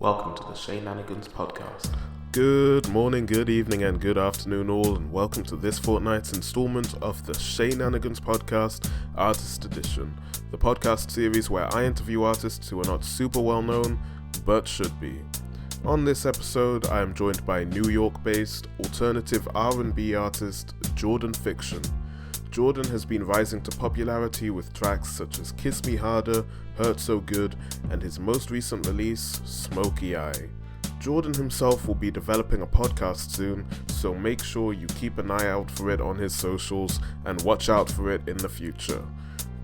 Welcome to the Sheenanigans podcast. Good morning, good evening, and good afternoon all, and welcome to this fortnight's installment of the Sheenanigans podcast, Artist Edition, the podcast series where I interview artists who are not super well known, but should be. On this episode, I am joined by New York-based alternative R&B artist Jordanfiction. Jordan has been rising to popularity with tracks such as Kiss Me Harder, Hurt So Good, and his most recent release, Smokey. Jordan himself will be developing a podcast soon, so make sure you keep an eye out for it on his socials and watch out for it in the future.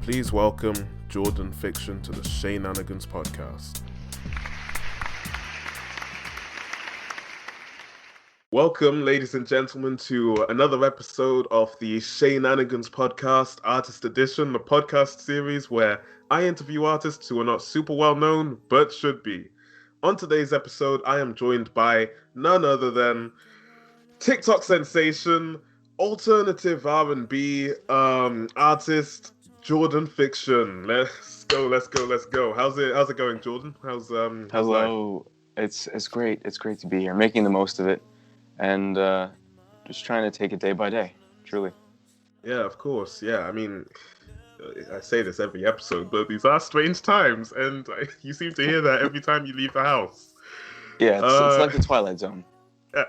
Please welcome Jordanfiction to the Sheenanigans podcast. Welcome, ladies and gentlemen, to another episode of the Sheenanigans podcast, Artist Edition, the podcast series where I interview artists who are not super well known, but should be. On today's episode, I am joined by none other than TikTok sensation, alternative R&B artist Jordanfiction. Let's go. How's it going, Jordan? How's Hello. life? It's great. It's great to be here, making the most of it. And just trying to take it day by day, truly. Yeah, of course. Yeah, I mean, I say this every episode, but these are strange times, and you seem to hear that every time you leave the house. Yeah, it's like the Twilight Zone. Yeah,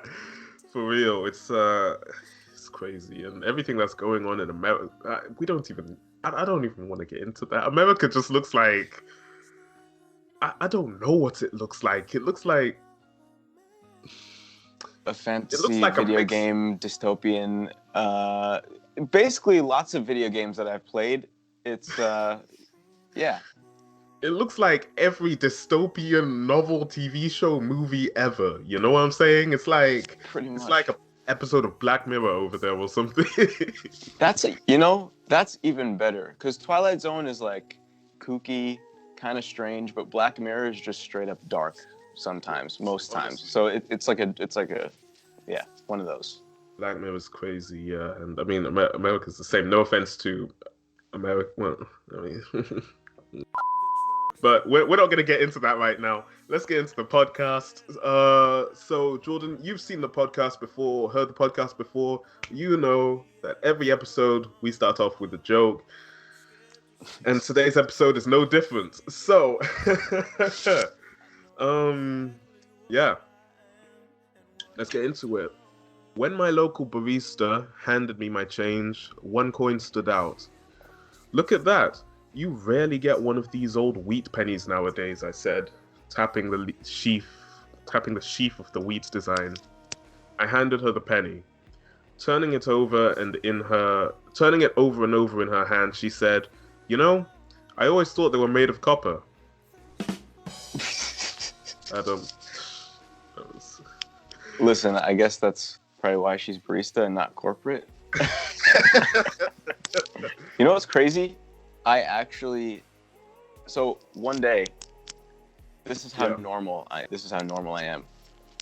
for real. It's crazy, and everything that's going on in America. I don't even want to get into that. America just looks like I don't know what it looks like. It looks like A fantasy like video game dystopian. Basically, lots of video games that I've played. It's yeah. It looks like every dystopian novel, TV show, movie ever. You know what I'm saying? It's like Pretty much. It's like an episode of Black Mirror over there or something. That's even better because Twilight Zone is like kooky, kind of strange, but Black Mirror is just straight up dark. Sometimes, most times. So it's like a one of those. Black Mirror's crazy, yeah. And I mean, America's the same. No offense to America. Well, I mean, but we're not going to get into that right now. Let's get into the podcast. So Jordan, you've seen the podcast before, heard the podcast before. You know that every episode we start off with a joke. And today's episode is no different. So, yeah. Let's get into it. When my local barista handed me my change, one coin stood out. Look at that. You rarely get one of these old wheat pennies nowadays, I said, tapping the sheaf of the wheat design. I handed her the penny. Turning it over and over in her hand, she said, "You know, I always thought they were made of copper." Listen, I guess that's probably why she's barista and not corporate. You know what's crazy? So one day, this is how normal I am.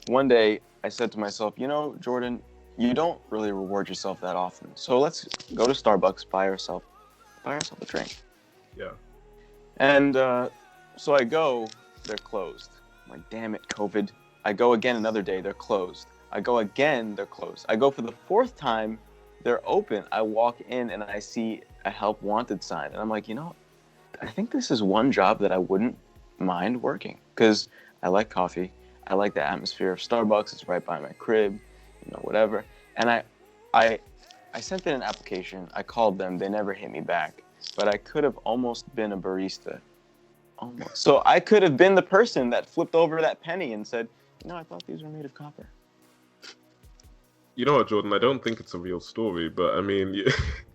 One day, I said to myself, you know, Jordan, you don't really reward yourself that often. So let's go to Starbucks, buy yourself a drink. Yeah. And so I go, they're closed. I'm like, damn it, COVID. I go again another day, they're closed. I go again, they're closed. I go for the fourth time, they're open. I walk in and I see a help wanted sign. And I'm like, you know, I think this is one job that I wouldn't mind working. Because I like coffee. I like the atmosphere of Starbucks. It's right by my crib, you know, whatever. And I sent in an application. I called them. They never hit me back. But I could have almost been a barista. Almost. So I could have been the person that flipped over that penny and said, "No, I thought these were made of copper." You know what, Jordan? I don't think it's a real story, but I mean,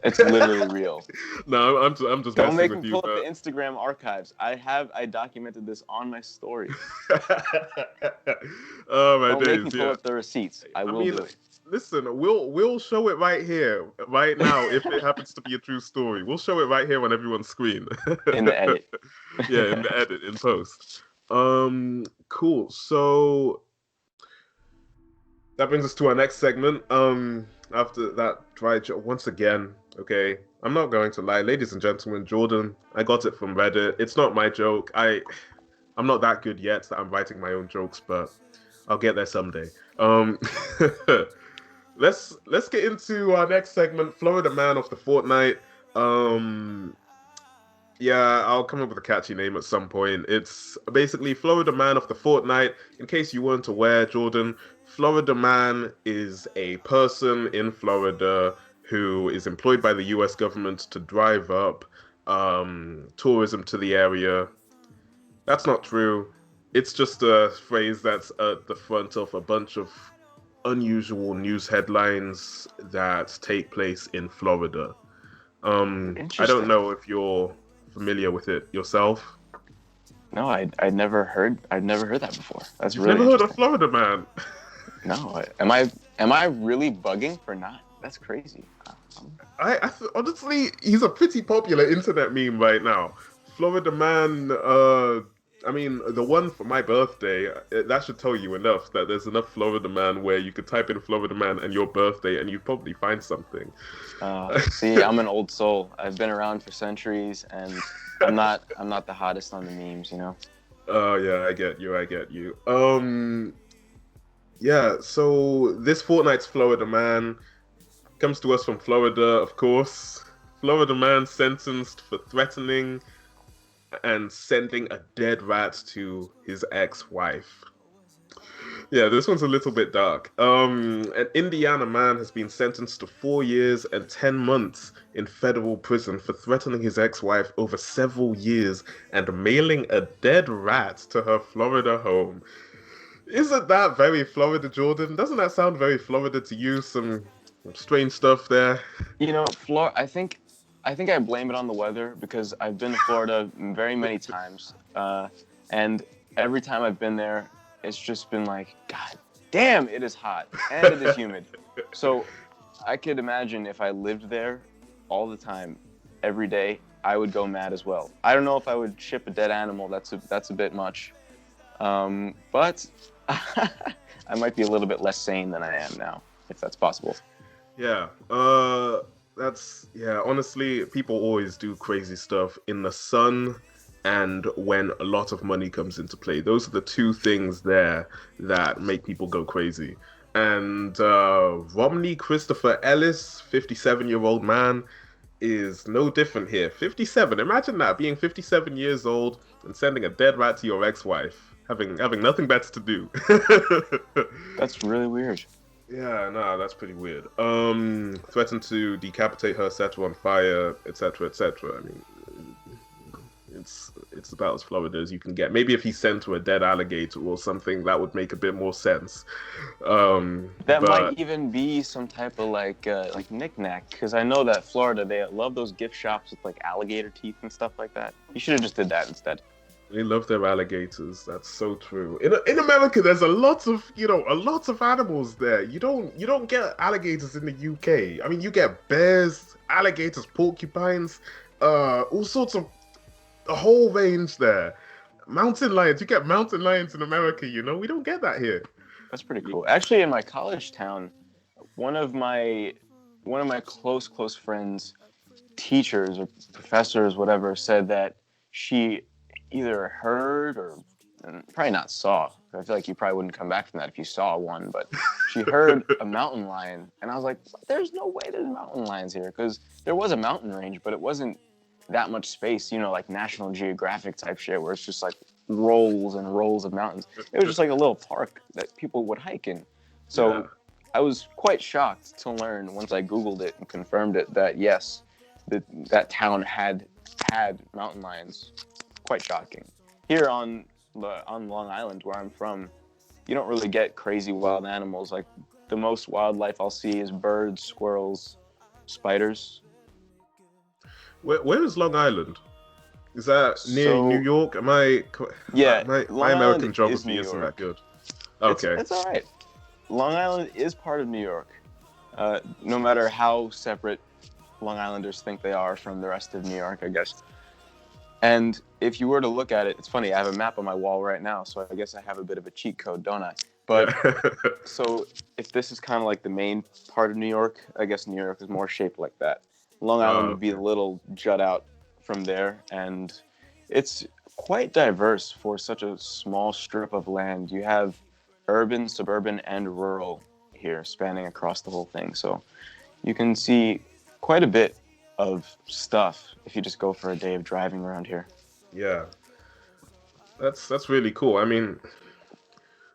It's literally real. No, I'm just Don't messing make with me you. pull up the Instagram archives. I documented this on my story. Oh my Don't days! make me pull up the receipts. I will do it. Listen, we'll show it right here, right now, if it happens to be a true story. We'll show it right here on everyone's screen. In the edit. Yeah, in the edit, in post. Cool. So that brings us to our next segment. After that dry joke, once again, okay, I'm not going to lie, ladies and gentlemen, Jordan, I got it from Reddit. It's not my joke. I'm not that good yet that I'm writing my own jokes, but I'll get there someday. Um, let's get into our next segment, Florida Man of the Fortnight. Um, yeah, I'll come up with a catchy name at some point. It's basically Florida Man of the Fortnight. In case you weren't aware, Jordan, Florida Man is a person in Florida who is employed by the US government to drive up tourism to the area. That's not true. It's just a phrase that's at the front of a bunch of unusual news headlines that take place in Florida. I don't Interesting. know if you're familiar with it yourself. No, I'd never heard that before. That's You've really never heard of interesting. Florida Man? No, am I really bugging for not? That's crazy. Honestly, he's a pretty popular internet meme right now. Florida Man, I mean, the one for my birthday, that should tell you enough that there's enough Florida Man where you could type in Florida Man and your birthday and you'd probably find something. See, I'm an old soul. I've been around for centuries, and I'm not the hottest on the memes, you know. Oh yeah, I get you. Yeah, so this fortnight's Florida Man comes to us from Florida, of course. Florida man sentenced for threatening and sending a dead rat to his ex-wife. Yeah, this one's a little bit dark. An Indiana man has been sentenced to 4 years and 10 months in federal prison for threatening his ex-wife over several years and mailing a dead rat to her Florida home. Isn't that very Florida, Jordan? Doesn't that sound very Florida to you? Some strange stuff there. You know, Florida. I think I blame it on the weather because I've been to Florida very many times, and every time I've been there, it's just been like, God damn, it is hot and it is humid. So I could imagine if I lived there all the time, every day, I would go mad as well. I don't know if I would ship a dead animal. That's a bit much, but I might be a little bit less sane than I am now, if that's possible. Yeah. Honestly, people always do crazy stuff in the sun and when a lot of money comes into play. Those are the two things there that make people go crazy. And Romney Christopher Ellis, 57-year-old man, is no different here. 57. Imagine that, being 57 years old and sending a dead rat to your ex-wife, having nothing better to do. That's really weird. Yeah, no, that's pretty weird. Threatened to decapitate her, set her on fire, etc., etc. I mean, it's about as Florida as you can get. Maybe if he sent her a dead alligator or something, that would make a bit more sense. That might even be some type of like knick-knack, because I know that Florida, they love those gift shops with like alligator teeth and stuff like that. You should have just did that instead. They love their alligators. That's so true. In America, there's a lot of animals there. You don't get alligators in the UK. I mean, you get bears, alligators, porcupines, all sorts of a whole range there. Mountain lions. You get mountain lions in America. We don't get that here. That's pretty cool. Actually, in my college town, one of my close friends, teachers or professors, whatever, said that she either heard or probably not saw. I feel like you probably wouldn't come back from that if you saw one, but she heard a mountain lion, and I was like, there's no way there's mountain lions here, because there was a mountain range, but it wasn't that much space, like National Geographic type shit where it's just like rolls and rolls of mountains. It was just like a little park that people would hike in. So yeah. I was quite shocked to learn once I Googled it and confirmed it that yes, that town had mountain lions. Quite shocking. Here on Long Island, where I'm from, you don't really get crazy wild animals. Like the most wildlife I'll see is birds, squirrels, spiders. Where is Long Island? Is that near New York? Yeah, my American geography isn't that good. Okay, it's all right. Long Island is part of New York. No matter how separate Long Islanders think they are from the rest of New York, I guess. And if you were to look at it, it's funny, I have a map on my wall right now, so I guess I have a bit of a cheat code, don't I? But so if this is kind of like the main part of New York, I guess New York is more shaped like that. Long Island would be a little jut out from there, and it's quite diverse for such a small strip of land. You have urban, suburban, and rural here spanning across the whole thing. So you can see quite a bit of stuff if you just go for a day of driving around here. Yeah, that's really cool. I mean,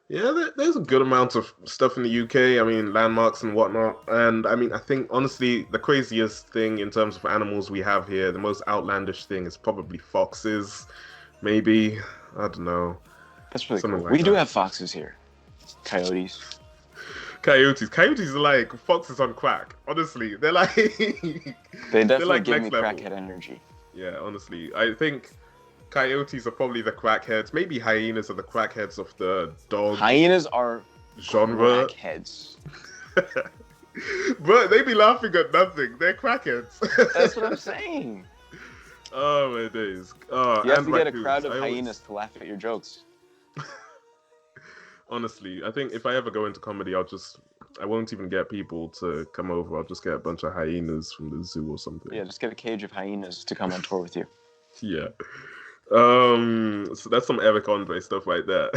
yeah, there's a good amount of stuff in the UK. I mean, landmarks and whatnot. And I mean, I think honestly, the craziest thing in terms of animals we have here, the most outlandish thing is probably foxes. Maybe, I don't know. That's really Something cool. like We do that. have foxes here. Coyotes. Coyotes are like foxes on crack. Honestly, they're like They they're definitely like give me next level. crackhead energy. Yeah, honestly, I think coyotes are probably the crackheads. Maybe hyenas are the crackheads of the dog Hyenas are genre. crackheads. But they be laughing at nothing. They're crackheads. That's what I'm saying. Oh my days. You have and to get a raccoons. crowd of I always- hyenas to laugh at your jokes. Honestly, I think if I ever go into comedy, I won't even get people to come over. I'll just get a bunch of hyenas from the zoo or something. Yeah, just get a cage of hyenas to come on tour with you. Yeah. So that's some Eric Andre stuff right there.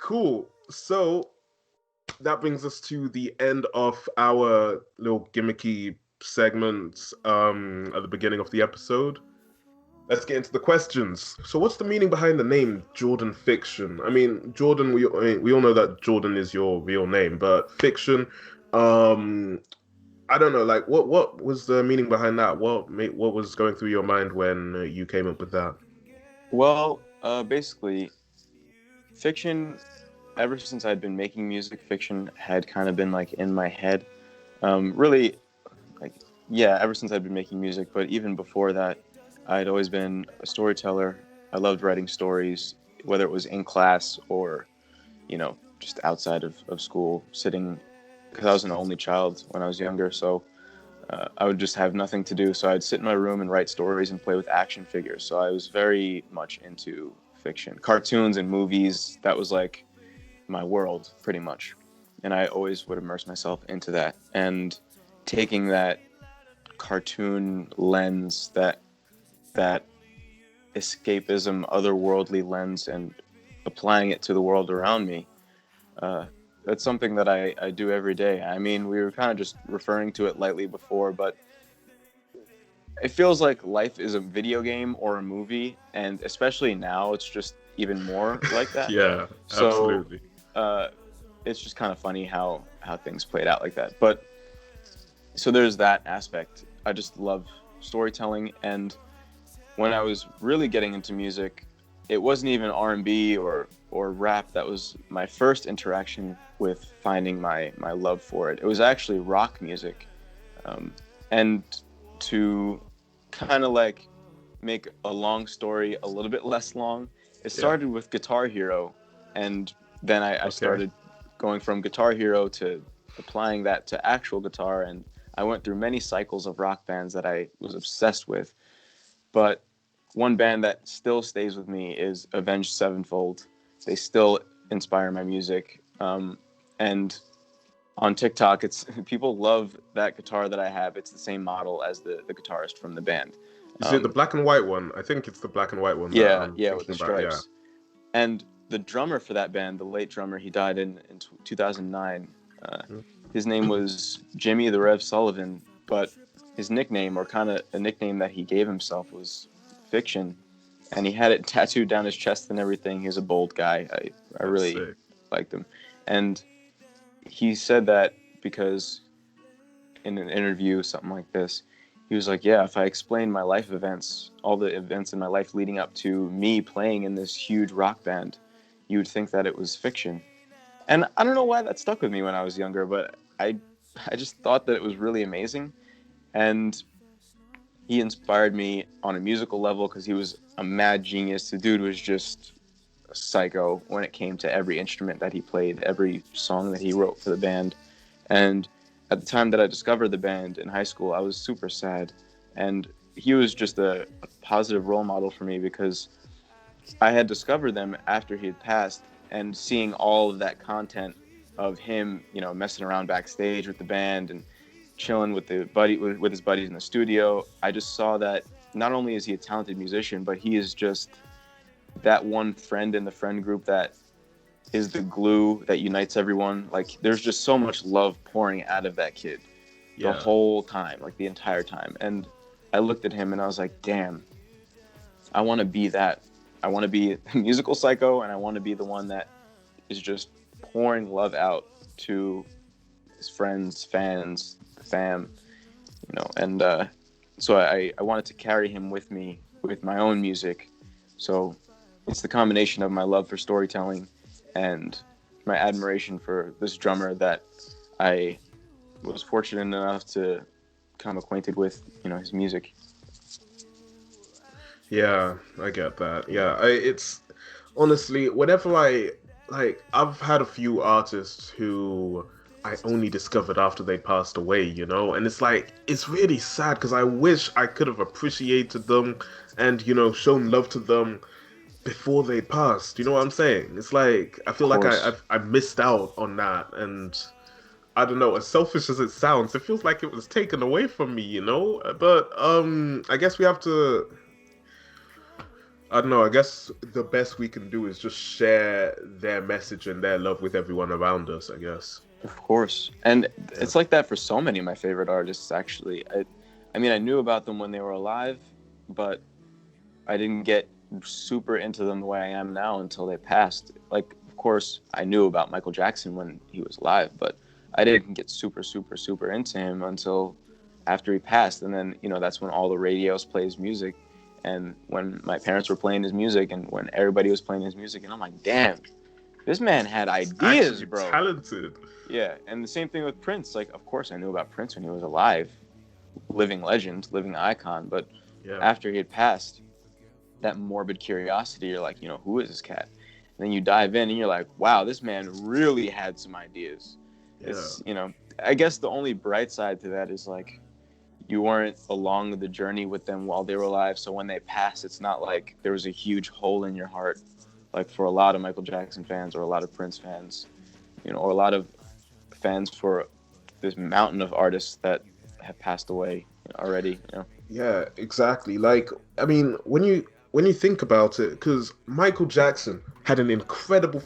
Cool. So that brings us to the end of our little gimmicky segments at the beginning of the episode. Let's get into the questions. So what's the meaning behind the name Jordan Fiction? I mean, Jordan, we all know that Jordan is your real name, but fiction, I don't know, like what was the meaning behind that? What was going through your mind when you came up with that? Well, basically, fiction, ever since I'd been making music, fiction had kind of been like in my head. Really, like, yeah, ever since I'd been making music, but even before that, I'd always been a storyteller. I loved writing stories, whether it was in class or, just outside of school, sitting, because I was an only child when I was younger, so I would just have nothing to do. So I'd sit in my room and write stories and play with action figures. So I was very much into fiction. Cartoons and movies, that was like my world, pretty much. And I always would immerse myself into that. And taking that cartoon lens, that escapism, otherworldly lens, and applying it to the world around me, that's something that I do every day. I mean, we were kind of just referring to it lightly before, but it feels like life is a video game or a movie, and especially now, it's just even more like that. Yeah, So, absolutely. It's just kind of funny how things played out like that. But so there's that aspect. I just love storytelling, and when I was really getting into music, it wasn't even R&B or rap. That was my first interaction with finding my love for it. It was actually rock music. And to kind of like make a long story a little bit less long, it started with Guitar Hero, and then I started going from Guitar Hero to applying that to actual guitar, and I went through many cycles of rock bands that I was obsessed with. But one band that still stays with me is Avenged Sevenfold. They still inspire my music. And on TikTok, people love that guitar that I have. It's the same model as the guitarist from the band. Is it the black and white one? I think it's the black and white one. Yeah, that I'm with the thinking about, stripes. And the drummer for that band, the late drummer, he died in 2009. His name was Jimmy the Rev Sullivan, but his nickname, or kind of a nickname that he gave himself, was Fiction, and he had it tattooed down his chest and everything. He was a bold guy. I really liked him, and he said that because in an interview, something like this, he was like, yeah, if I explained my life events, all the events in my life leading up to me playing in this huge rock band, you would think that it was fiction. And I don't know why that stuck with me when I was younger, but I just thought that it was really amazing. And he inspired me on a musical level because he was a mad genius. The dude was just a psycho when it came to every instrument that he played, every song that he wrote for the band. And at the time that I discovered the band in high school, I was super sad. And he was just a positive role model for me because I had discovered them after he had passed, and seeing all of that content of him, messing around backstage with the band and chilling with his buddies in the studio, I just saw that not only is he a talented musician, but he is just that one friend in the friend group that is the glue that unites everyone. Like, there's just so much love pouring out of that kid the whole time, like the entire time. And I looked at him and I was like, damn, I want to be that. I want to be a musical psycho, and I want to be the one that is just pouring love out to his friends, fans, the fam, you know. And so I wanted to carry him with me with my own music. So it's the combination of my love for storytelling and my admiration for this drummer that I was fortunate enough to become acquainted with, you know, his music. Yeah, I get that. Yeah, it's honestly, whenever I've had a few artists who I only discovered after they passed away, you know, and it's like, it's really sad because I wish I could have appreciated them and, you know, shown love to them before they passed. You know what I'm saying? It's like, I feel like I missed out on that, and I don't know, as selfish as it sounds, it feels like it was taken away from me, you know? But I guess we have to, I don't know, I guess the best we can do is just share their message and their love with everyone around us, I guess. Of course. And it's like that for so many of my favorite artists, actually. I mean, I knew about them when they were alive, but I didn't get super into them the way I am now until they passed. Like, of course, I knew about Michael Jackson when he was alive, but I didn't get super into him until after he passed. And then, you know, that's when all the radios play his music. And when my parents were playing his music and when everybody was playing his music, and I'm like, damn, this man had ideas, actually bro. Talented. Yeah, and the same thing with Prince. Like, of course I knew about Prince when he was alive. Living legend, living icon. But after he had passed, that morbid curiosity, you're like, you know, who is this cat? And then you dive in and you're like, wow, this man really had some ideas. Yeah. It's, you know, I guess the only bright side to that is, like, you weren't along the journey with them while they were alive. So when they passed, it's not like there was a huge hole in your heart, like for a lot of Michael Jackson fans or a lot of Prince fans, you know, or a lot of fans for this mountain of artists that have passed away already, you know? Yeah, exactly. Like, I mean, when you think about it, because Michael Jackson had an incredible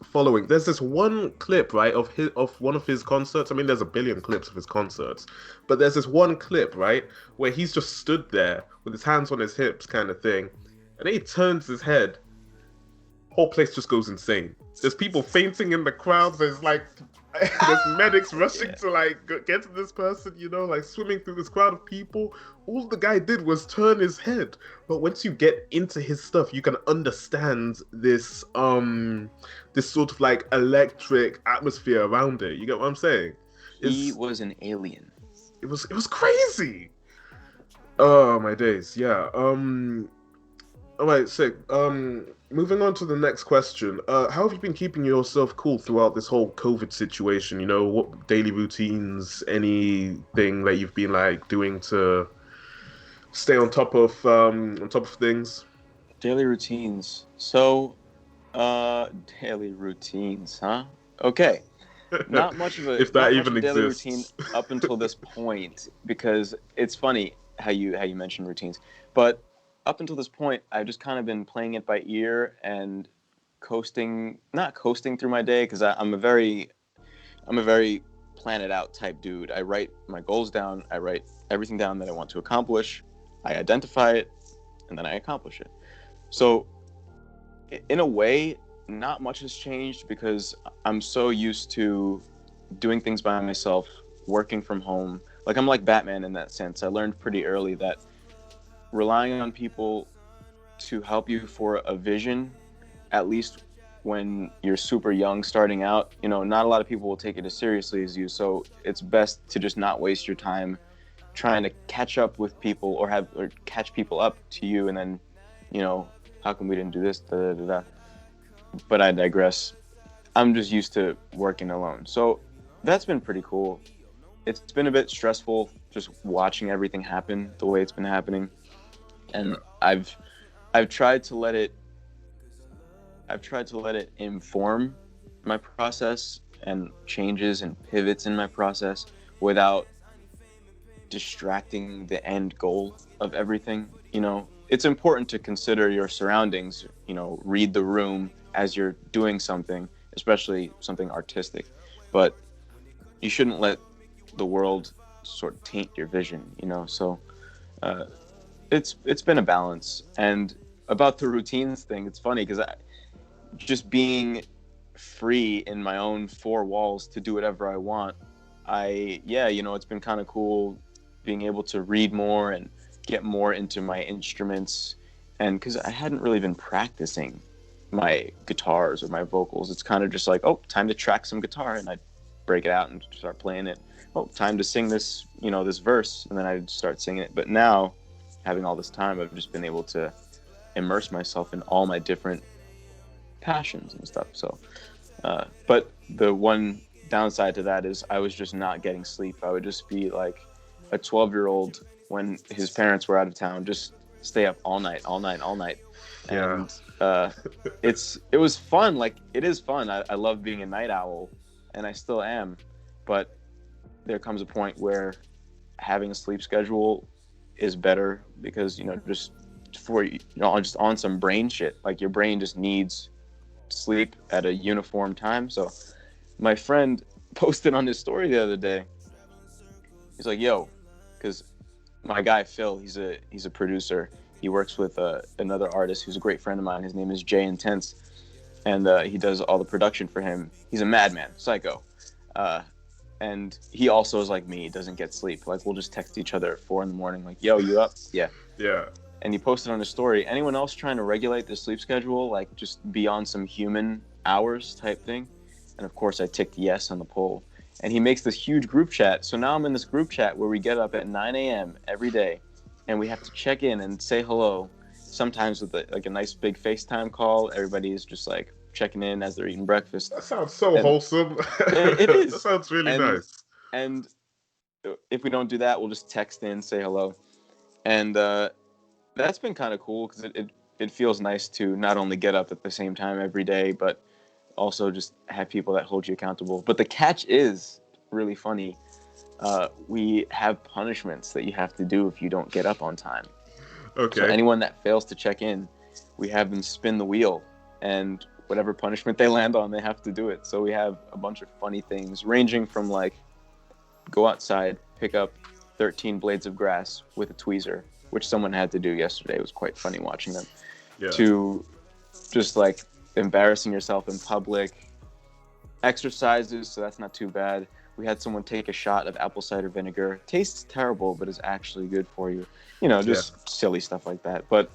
following. There's this one clip, right, of one of his concerts. I mean, there's a billion clips of his concerts, but there's this one clip, right, where he's just stood there with his hands on his hips, kind of thing, and then he turns his head. Whole place just goes insane. There's people fainting in the crowd. There's like, there's medics rushing to like get to this person, you know, like swimming through this crowd of people. All the guy did was turn his head. But once you get into his stuff, you can understand this this sort of like electric atmosphere around it. You get what I'm saying? He was an alien. It was crazy. Oh my days, yeah. All right, sick. Moving on to the next question. How have you been keeping yourself cool throughout this whole COVID situation? You know, what daily routines, anything that you've been like doing to stay on top of things? Daily routines. So, daily routines, huh? Okay. Not much of a if that even daily exists. routine up until this point, because it's funny how you mention routines, but up until this point, I've just kind of been playing it by ear and not coasting through my day, because I'm a very plan it out type dude. I write my goals down. I write everything down that I want to accomplish. I identify it, and then I accomplish it. So in a way, not much has changed because I'm so used to doing things by myself, working from home. Like, I'm like Batman in that sense. I learned pretty early that relying on people to help you for a vision, at least when you're super young starting out, you know, not a lot of people will take it as seriously as you. So it's best to just not waste your time trying to catch up with people or catch people up to you. And then, you know, how come we didn't do this? Da, da, da, da. But I digress. I'm just used to working alone. So that's been pretty cool. It's been a bit stressful just watching everything happen the way it's been happening. And I've tried to let it inform my process and changes and pivots in my process without distracting the end goal of everything. it's important to consider your surroundings, read the room as you're doing something, especially something artistic. But you shouldn't let the world sort of taint your vision, So it's been a balance. And about the routines thing, it's funny because just being free in my own four walls to do whatever I want, it's been kind of cool being able to read more and get more into my instruments. And because I hadn't really been practicing my guitars or my vocals, it's kind of just like, oh, time to track some guitar, and I'd break it out and start playing it. Oh, time to sing this, this verse, and then I'd start singing it. But now, having all this time, I've just been able to immerse myself in all my different passions and stuff. So, but the one downside to that is I was just not getting sleep. I would just be like a 12-year-old when his parents were out of town, just stay up all night. Yeah. And it was fun. Like, it is fun. I love being a night owl, and I still am. But there comes a point where having a sleep schedule is better because, just just on some brain shit, like your brain just needs sleep at a uniform time. So my friend posted on his story the other day, he's like, yo, because my guy Phil, he's a producer. He works with another artist who's a great friend of mine. His name is Jay Intense, and he does all the production for him. He's a madman, psycho, and he also is like me. He doesn't get sleep. Like, we'll just text each other at 4 a.m. like, yo, you up? Yeah. And he posted on his story, anyone else trying to regulate their sleep schedule, like just be on some human hours type thing? And of course I ticked yes on the poll. And he makes this huge group chat. So now I'm in this group chat where we get up at 9 a.m. every day, and we have to check in and say hello, sometimes with a nice big FaceTime call. Everybody is just like checking in as they're eating breakfast. That sounds so wholesome. It is. That sounds really nice. And if we don't do that, we'll just text in, say hello. And that's been kind of cool because it feels nice to not only get up at the same time every day, but also just have people that hold you accountable. But the catch is really funny. We have punishments that you have to do if you don't get up on time. Okay. So anyone that fails to check in, we have them spin the wheel, and whatever punishment they land on, they have to do it. So we have a bunch of funny things ranging from like go outside, pick up 13 blades of grass with a tweezer, which someone had to do yesterday. It was quite funny watching them. Yeah. To just like embarrassing yourself in public, exercises, so that's not too bad. We had someone take a shot of apple cider vinegar. Tastes terrible, but is actually good for you. Just silly stuff like that. But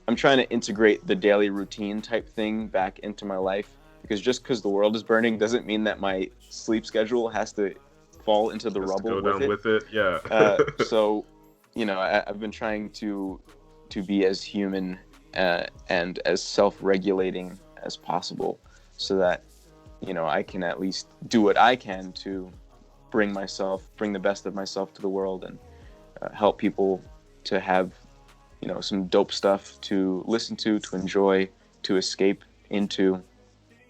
I'm trying to integrate the daily routine type thing back into my life, because just because the world is burning doesn't mean that my sleep schedule has to fall into the rubble with it. Yeah. So, I've been trying to be as human and as self-regulating as possible, so that I can at least do what I can to bring the best of myself to the world, and help people to have some dope stuff to listen to enjoy, to escape into.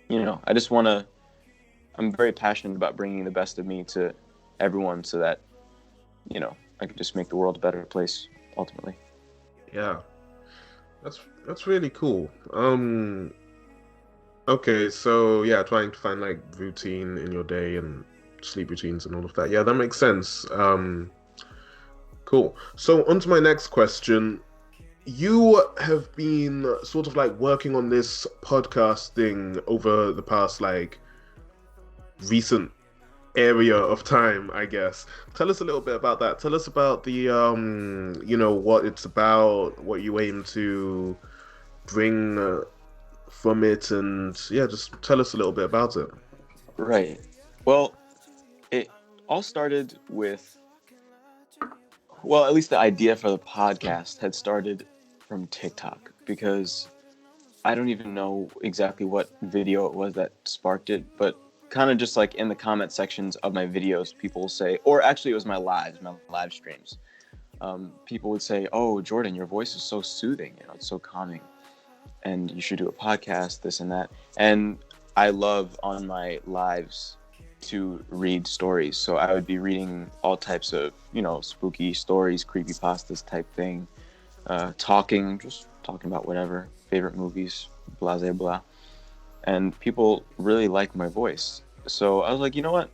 I'm very passionate about bringing the best of me to everyone, so that I can just make the world a better place ultimately. Yeah, that's really cool. Okay, so yeah, trying to find like routine in your day and sleep routines and all of that. Yeah, that makes sense. Cool. So on to my next question. You have been sort of like working on this podcast thing over the past like recent area of time, I guess. Tell us a little bit about that. Tell us about the what it's about, what you aim to bring from it, and yeah, just tell us a little bit about it. Right. Well, it all started with, at least the idea for the podcast had started from TikTok, because I don't even know exactly what video it was that sparked it, but kind of just like in the comment sections of my videos, people will say, or actually it was my live streams. People would say, "Oh, Jordan, your voice is so soothing, it's so calming, and you should do a podcast, this and that." And I love on my lives to read stories. So I would be reading all types of, spooky stories, creepypastas type thing. just talking about whatever, favorite movies, blah, blah, blah. And people really like my voice. So I was like, you know what?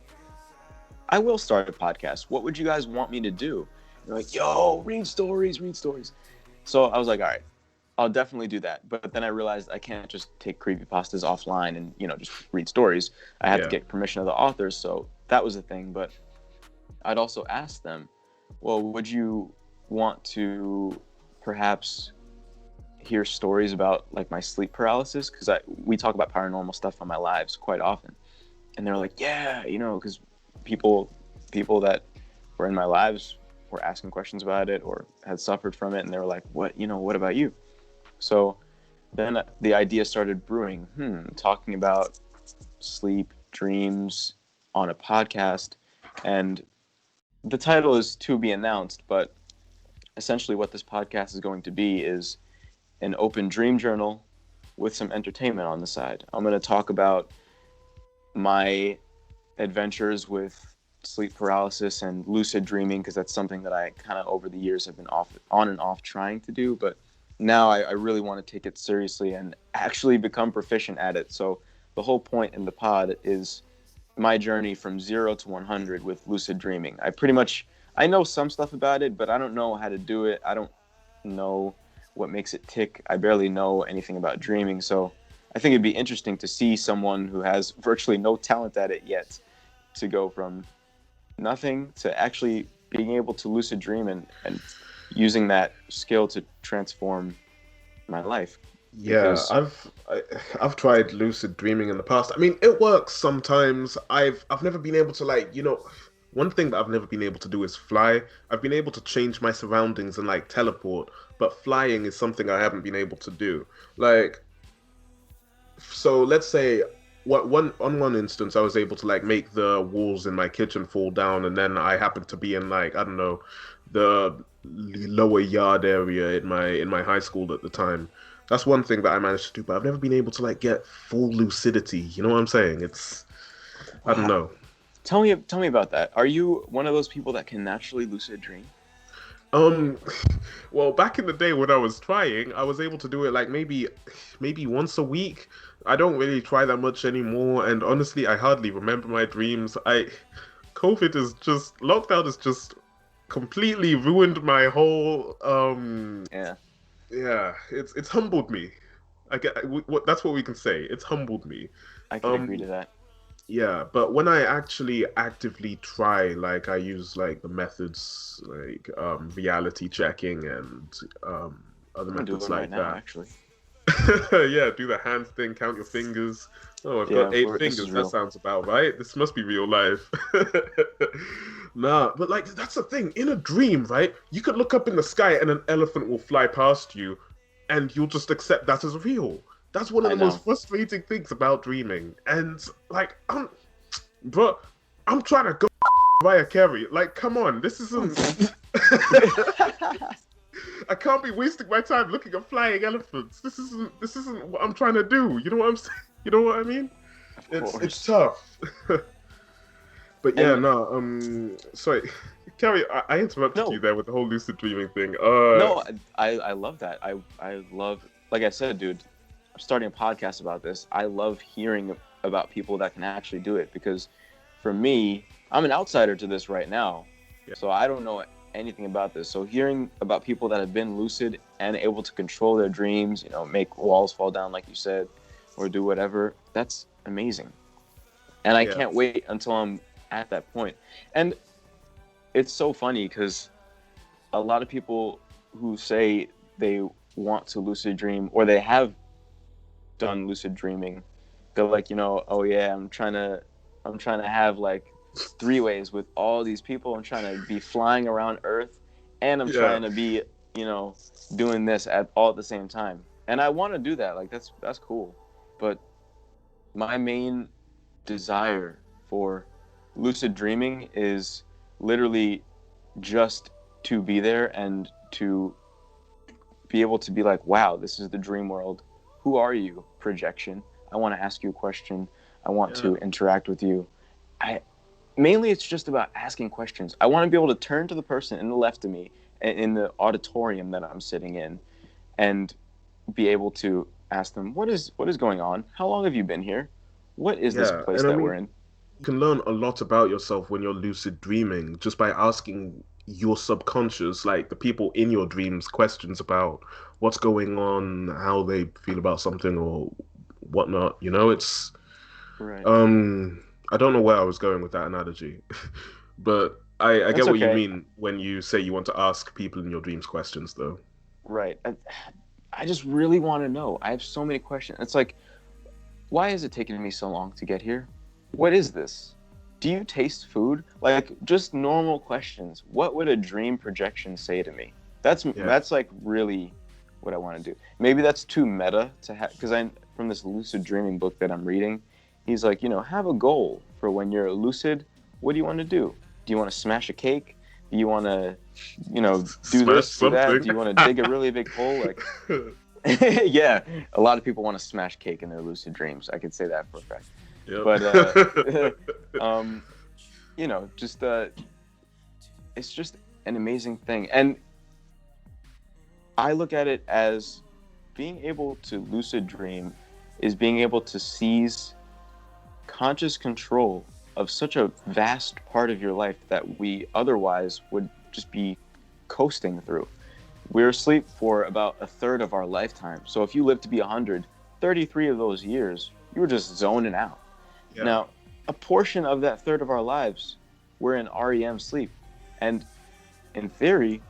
I will start a podcast. What would you guys want me to do? They're like, yo, read stories, read stories. So I was like, all right, I'll definitely do that. But then I realized I can't just take creepypastas offline and, just read stories. I have to get permission of the authors. So that was the thing. But I'd also ask them, well, would you want to perhaps hear stories about like my sleep paralysis? Because we talk about paranormal stuff on my lives quite often. And they're like, yeah, because people that were in my lives were asking questions about it or had suffered from it. And they were like, what about you? So then the idea started brewing, talking about sleep, dreams on a podcast. And the title is to be announced, but essentially what this podcast is going to be is an open dream journal with some entertainment on the side. I'm going to talk about my adventures with sleep paralysis and lucid dreaming, because that's something that I kind of over the years have been on and off trying to do, but now I really want to take it seriously and actually become proficient at it. So the whole point in the pod is my journey from 0 to 100 with lucid dreaming. I know some stuff about it, but I don't know how to do it. I don't know what makes it tick. I barely know anything about dreaming. So I think it'd be interesting to see someone who has virtually no talent at it yet to go from nothing to actually being able to lucid dream and using that skill to transform my life. Yeah, I've tried lucid dreaming in the past. I mean, it works sometimes. I've never been able to one thing that I've never been able to do is fly. I've been able to change my surroundings and like teleport, but flying is something I haven't been able to do. Like, so let's say one instance I was able to like make the walls in my kitchen fall down, and then I happened to be in like, I don't know, the lower yard area in my high school at the time. That's one thing that I managed to do, but I've never been able to like get full lucidity. You know what I'm saying? I don't know. Tell me about that. Are you one of those people that can naturally lucid dream? Well, back in the day when I was trying, I was able to do it like maybe once a week. I don't really try that much anymore, and honestly, I hardly remember my dreams. Lockdown has just completely ruined my whole yeah, it's humbled me. That's what we can say. It's humbled me. I can agree to that. Yeah, but when I actually actively try, like I use like the methods like reality checking and other methods like that. Now, actually. Yeah, do the hands thing, count your fingers. Oh, I've got 8 fingers. That sounds about right. This must be real life. Nah, but like that's the thing. In a dream, right? You could look up in the sky and an elephant will fly past you, and you'll just accept that as real. That's one of the most frustrating things about dreaming. And like, I'm trying to go Mariah Carey. Like, come on, this isn't. I can't be wasting my time looking at flying elephants. This isn't what I'm trying to do. You know what I'm saying? You know what I mean? It's tough. But yeah, sorry, Carrie, I interrupted you there with the whole lucid dreaming thing. No, I love that. I love, like I said, dude, I'm starting a podcast about this. I love hearing about people that can actually do it, because for me, I'm an outsider to this right now. Yeah. So I don't know anything about this. So hearing about people that have been lucid and able to control their dreams, make walls fall down, like you said, or do whatever, that's amazing. And I can't wait until I'm at that point. And it's so funny because a lot of people who say they want to lucid dream, or they have done lucid dreaming, they're like, oh yeah, I'm trying to have like 3-ways with all these people. I'm trying to be flying around Earth, and I'm trying to be, doing this all at the same time. And I want to do that. Like that's cool. But my main desire for lucid dreaming is literally just to be there and to be able to be like, wow, this is the dream world. Who are you? Projection. I want to ask you a question. I want to interact with you. Mainly it's just about asking questions. I want to be able to turn to the person in the left of me in the auditorium that I'm sitting in, and be able to ask them, what is going on? How long have you been here? What is this Yeah, place and I that we're mean, in? you can learn a lot about yourself when you're lucid dreaming just by asking your subconscious, like the people in your dreams, questions about what's going on, how they feel about something or whatnot. It's Right. um I don't know where I was going with that analogy, but I That's get what you okay. mean when you say you want to ask people in your dreams questions, though. Right. I just really want to know. I have so many questions. It's like, why is it taking me so long to get here? What is this? Do you taste food? Like, just normal questions. What would a dream projection say to me? Yeah. That's like really what I want to do. Maybe that's too meta to have, because I from this lucid dreaming book that I'm reading, he's like, have a goal for when you're lucid. What do you want to do? Do you want to smash a cake? Do you want to, do Smash this, do that? something. Do you want to dig a really big hole? Like, yeah, a lot of people want to smash cake in their lucid dreams. I could say that for a fact. But Yep. um, just it's just an amazing thing, and I look at it as being able to lucid dream is being able to seize conscious control of such a vast part of your life that we otherwise would just be coasting through. We're asleep for about a third of our lifetime. So if you live to be 100, 33 of those years, you were just zoning out. Yeah. Now, a portion of that third of our lives, we're in REM sleep. And in theory,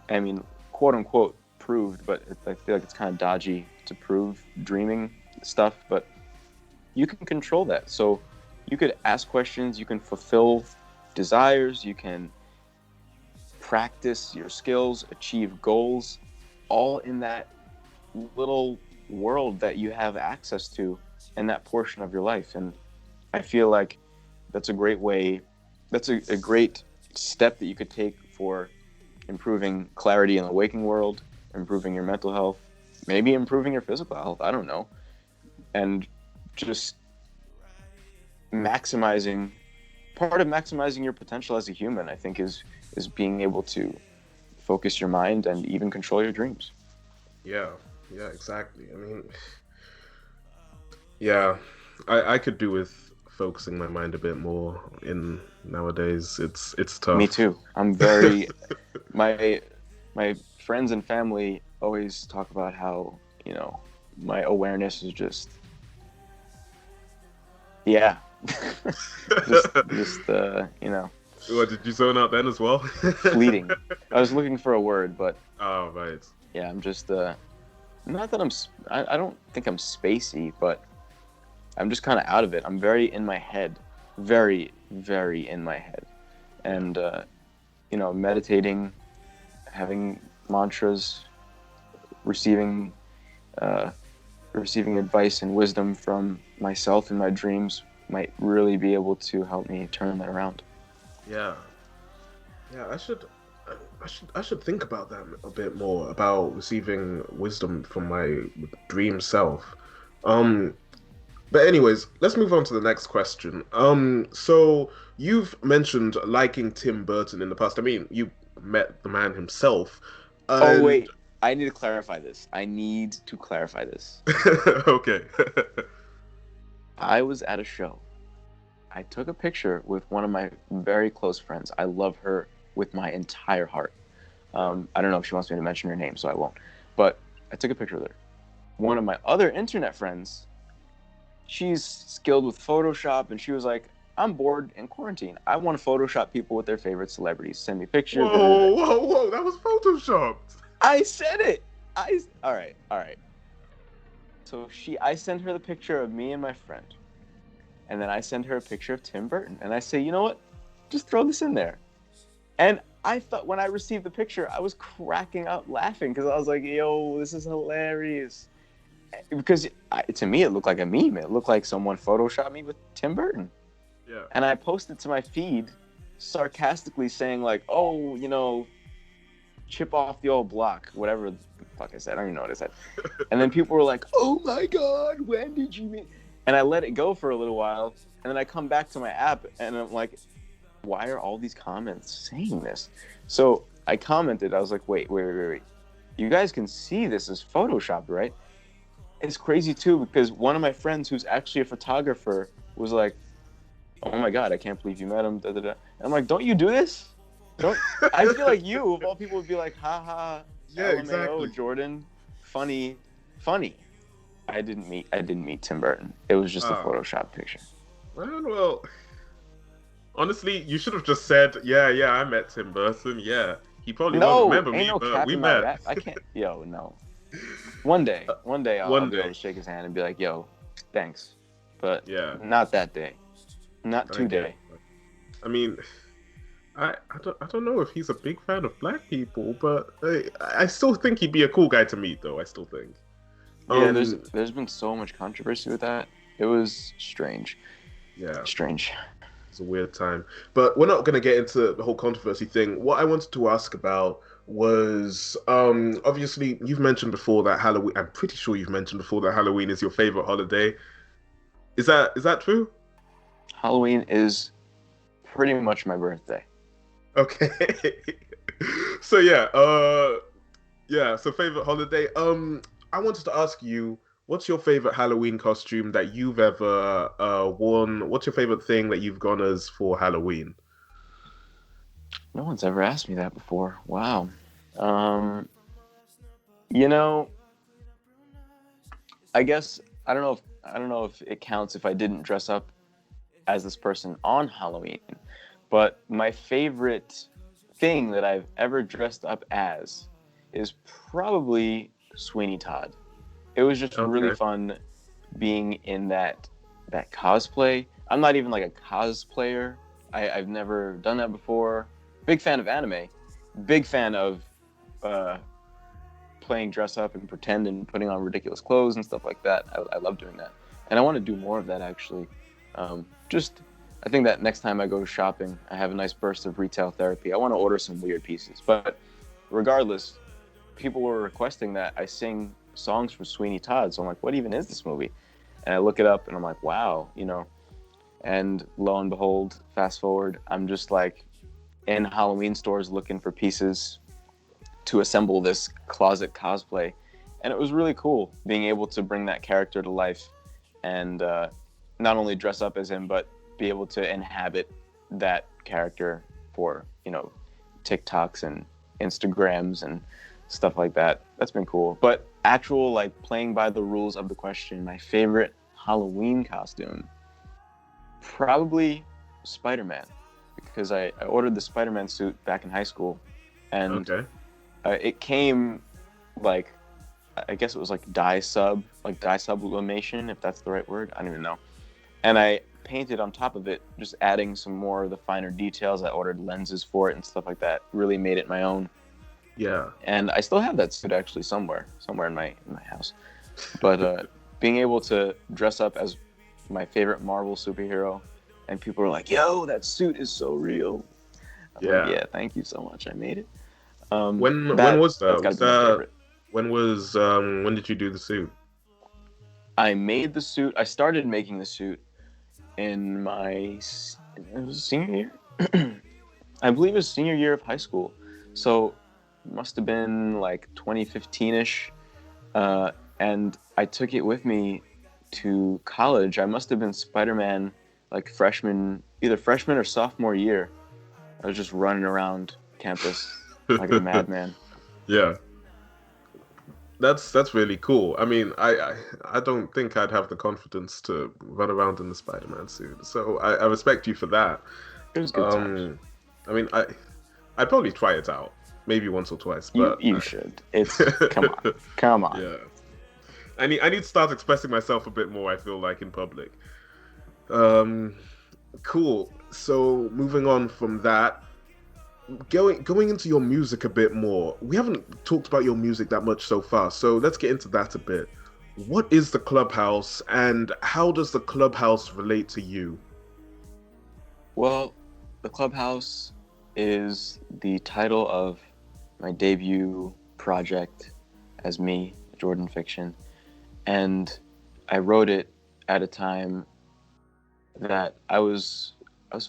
I mean, quote unquote, proved, but I feel like it's kind of dodgy to prove dreaming stuff, but you can control that. So you could ask questions, you can fulfill desires, you can practice your skills, achieve goals, all in that little world that you have access to in that portion of your life. And I feel like that's a great way, that's a great step that you could take for improving clarity in the waking world, improving your mental health, maybe improving your physical health, I don't know. And just maximizing, part of maximizing your potential as a human, I think, is being able to focus your mind and even control your dreams. Yeah, yeah, exactly. I mean, yeah, I could do with focusing my mind a bit more in nowadays. It's Me tough. too. I'm very my friends and family always talk about how, my awareness is just, yeah. just What, did you zone out then as well? fleeting. I was looking for a word, but Oh, right. yeah, I'm just not that I don't think I'm spacey, but I'm just kind of out of it. I'm very in my head, very, very in my head. And, meditating, having mantras, receiving, receiving advice and wisdom from myself in my dreams might really be able to help me turn that around. Yeah. Yeah, I should think about that a bit more about receiving wisdom from my dream self. Um, but anyways, let's move on to the next question. So you've mentioned liking Tim Burton in the past. I mean, you met the man himself, Oh, and wait. I need to clarify this. okay. I was at a show. I took a picture with one of my very close friends. I love her with my entire heart. I don't know if she wants me to mention her name, so I won't. But I took a picture with her. One of my other internet friends, she's skilled with Photoshop, and she was like, I'm bored in quarantine. I want to Photoshop people with their favorite celebrities. Send me pictures. Da, da, da. Whoa, whoa, whoa! That was photoshopped. I said it. All right. So I sent her the picture of me and my friend. And then I send her a picture of Tim Burton. And I say, you know what? Just throw this in there. And I thought when I received the picture, I was cracking up laughing because I was like, yo, this is hilarious. Because to me, it looked like a meme. It looked like someone photoshopped me with Tim Burton. Yeah. And I posted to my feed sarcastically saying like, oh, chip off the old block, whatever the fuck I said. I don't even know what I said. And then people were like, oh my God, when did you meet? And I let it go for a little while. And then I come back to my app and I'm like, why are all these comments saying this? So I commented, I was like, wait. You guys can see this is photoshopped, right? It's crazy too, because one of my friends who's actually a photographer was like, oh my God, I can't believe you met him. Da, da, da. And I'm like, don't you do this? Don't I feel like you, of all people, would be like, ha ha, Yeah, LMAO, exactly. Jordan, funny. I didn't meet Tim Burton. It was just a Ah, Photoshop picture. well, honestly, you should have just said, yeah, I met Tim Burton. Yeah, he probably won't No, remember ain't me, no but we capping my met. rap. I can't. Yo, no. One day, I'll One be able day. to shake his hand and be like, yo, thanks, but Yeah, not that day, not I get today. it. I mean, I don't know if he's a big fan of black people, but I still think he'd be a cool guy to meet, though. I still think. Yeah, there's Um, there's been so much controversy with that. It was strange, yeah, strange. it's a weird time. But we're not going to get into the whole controversy thing. What I wanted to ask about was, obviously, you've mentioned before that Halloween. I'm pretty sure you've mentioned before that Halloween is your favorite holiday. Is that true? Halloween is pretty much my birthday. Okay. So yeah, so favorite holiday. I wanted to ask you, what's your favorite Halloween costume that you've ever worn? What's your favorite thing that you've gone as for Halloween? No one's ever asked me that before. Wow. Um, you know, I guess I don't know if it counts if I didn't dress up as this person on Halloween, but my favorite thing that I've ever dressed up as is probably Sweeney Todd. It was just really Okay. fun being in that cosplay. I'm not even like a cosplayer. I've never done that before. Big fan of anime. Big fan of uh, playing dress up and pretend and putting on ridiculous clothes and stuff like that. I love doing that, and I want to do more of that actually. Just I think that next time I go shopping, I have a nice burst of retail therapy. I want to order some weird pieces, but regardless, people were requesting that I sing songs for Sweeney Todd. So I'm like, what even is this movie? And I look it up and I'm like, wow, And lo and behold, fast forward, I'm just like in Halloween stores looking for pieces to assemble this closet cosplay. And it was really cool being able to bring that character to life and not only dress up as him, but be able to inhabit that character for, TikToks and Instagrams and stuff like that. That's been cool. But actual, like, playing by the rules of the question, my favorite Halloween costume, probably Spider-Man, because I ordered the Spider-Man suit back in high school, and Okay. it came like I guess it was like dye sublimation, if that's the right word. I don't even know. And I painted on top of it, just adding some more of the finer details. I ordered lenses for it and stuff like that. Really made it my own. Yeah. And I still have that suit actually somewhere in my house. But being able to dress up as my favorite Marvel superhero, and people are like, "Yo, that suit is so real." I'm like, Yeah. "Yeah, thank you so much. I made it." When was That's that? got to Was be my that favorite. when did you do the suit? I made the suit. I started making the suit in it was senior year. I believe it was senior year of high school. So it must have been like 2015-ish. And I took it with me to college. I must have been Spider-Man like either freshman or sophomore year. I was just running around campus like a madman. Yeah. That's really cool. I mean, I don't think I'd have the confidence to run around in the Spider-Man suit. So I respect you for that. It was good times. Um, I mean, I'd probably try it out, maybe once or twice, You but you should. It's come on. yeah. I need to start expressing myself a bit more, I feel like, in public. Um, cool. So moving on from that, going into your music a bit more. We haven't talked about your music that much so far, so let's get into that a bit. What is the Clubhouse, and how does the Clubhouse relate to you? Well, the Clubhouse is the title of my debut project as me, Jordan Fiction, and I wrote it at a time that I was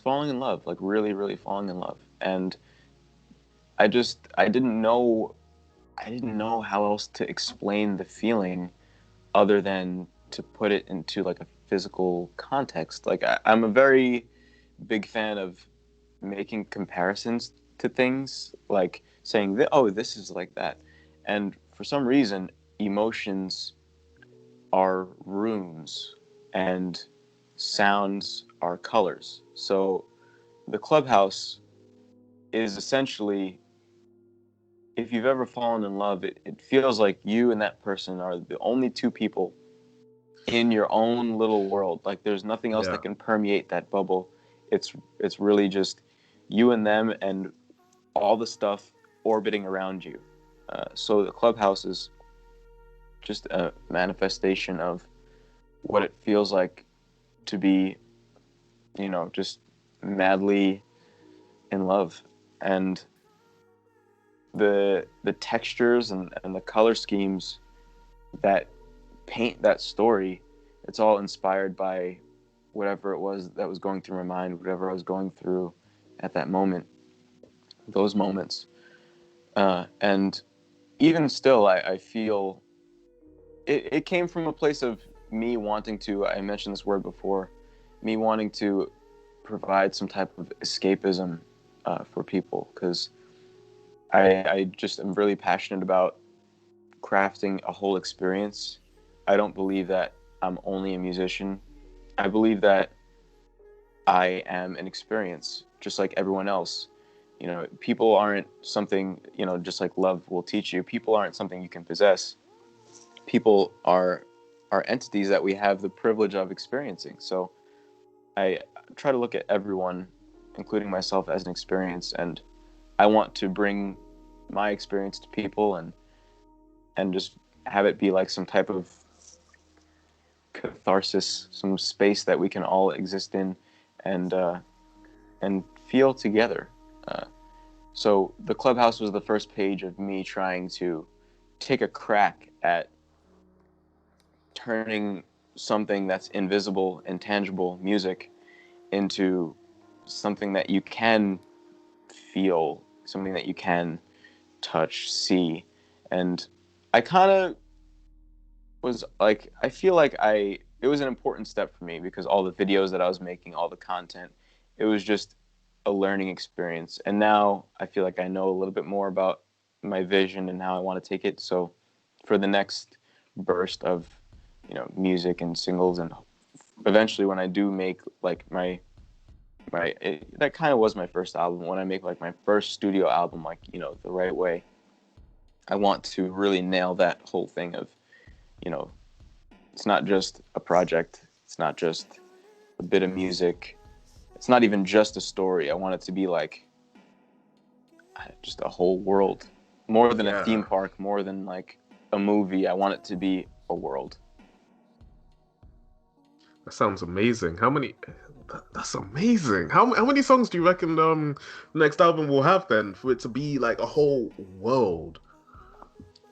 falling in love, like really, really falling in love, and I didn't know how else to explain the feeling other than to put it into like a physical context. Like I'm a very big fan of making comparisons to things, like saying that, oh, this is like that. And for some reason, emotions are runes and sounds are colors. So the Clubhouse is essentially, if you've ever fallen in love, it feels like you and that person are the only two people in your own little world. Like there's nothing else Yeah. that can permeate that bubble. It's really just you and them and all the stuff orbiting around you. So the Clubhouse is just a manifestation of what it feels like to be, just madly in love. And the textures and the color schemes that paint that story, it's all inspired by whatever it was that was going through my mind, whatever I was going through at that moment, those moments. And even still, I feel it came from a place of me wanting to, I mentioned this word before, me wanting to provide some type of escapism for people, because I just am really passionate about crafting a whole experience. I don't believe that I'm only a musician. I believe that I am an experience, just like everyone else. People aren't something, just like love will teach you. People aren't something you can possess. People are entities that we have the privilege of experiencing. So I try to look at everyone, including myself, as an experience, and I want to bring my experience to people and just have it be like some type of catharsis, some space that we can all exist in and feel together. So the Clubhouse was the first page of me trying to take a crack at turning something that's invisible, intangible, music, into something that you can feel, something that you can touch, see. And I kind of was like, I feel like it was an important step for me, because all the videos that I was making, all the content, it was just a learning experience. And now I feel like I know a little bit more about my vision and how I want to take it. So for the next burst of, music and singles, and eventually when I do make like that kind of was my first album, when I make like my first studio album, like, the right way, I want to really nail that whole thing of, it's not just a project. It's not just a bit of music. It's not even just a story. I want it to be like just a whole world, more than a theme park, more than like a movie. I want it to be a world. That sounds amazing. That's amazing. How many songs do you reckon the next album will have then, for it to be like a whole world?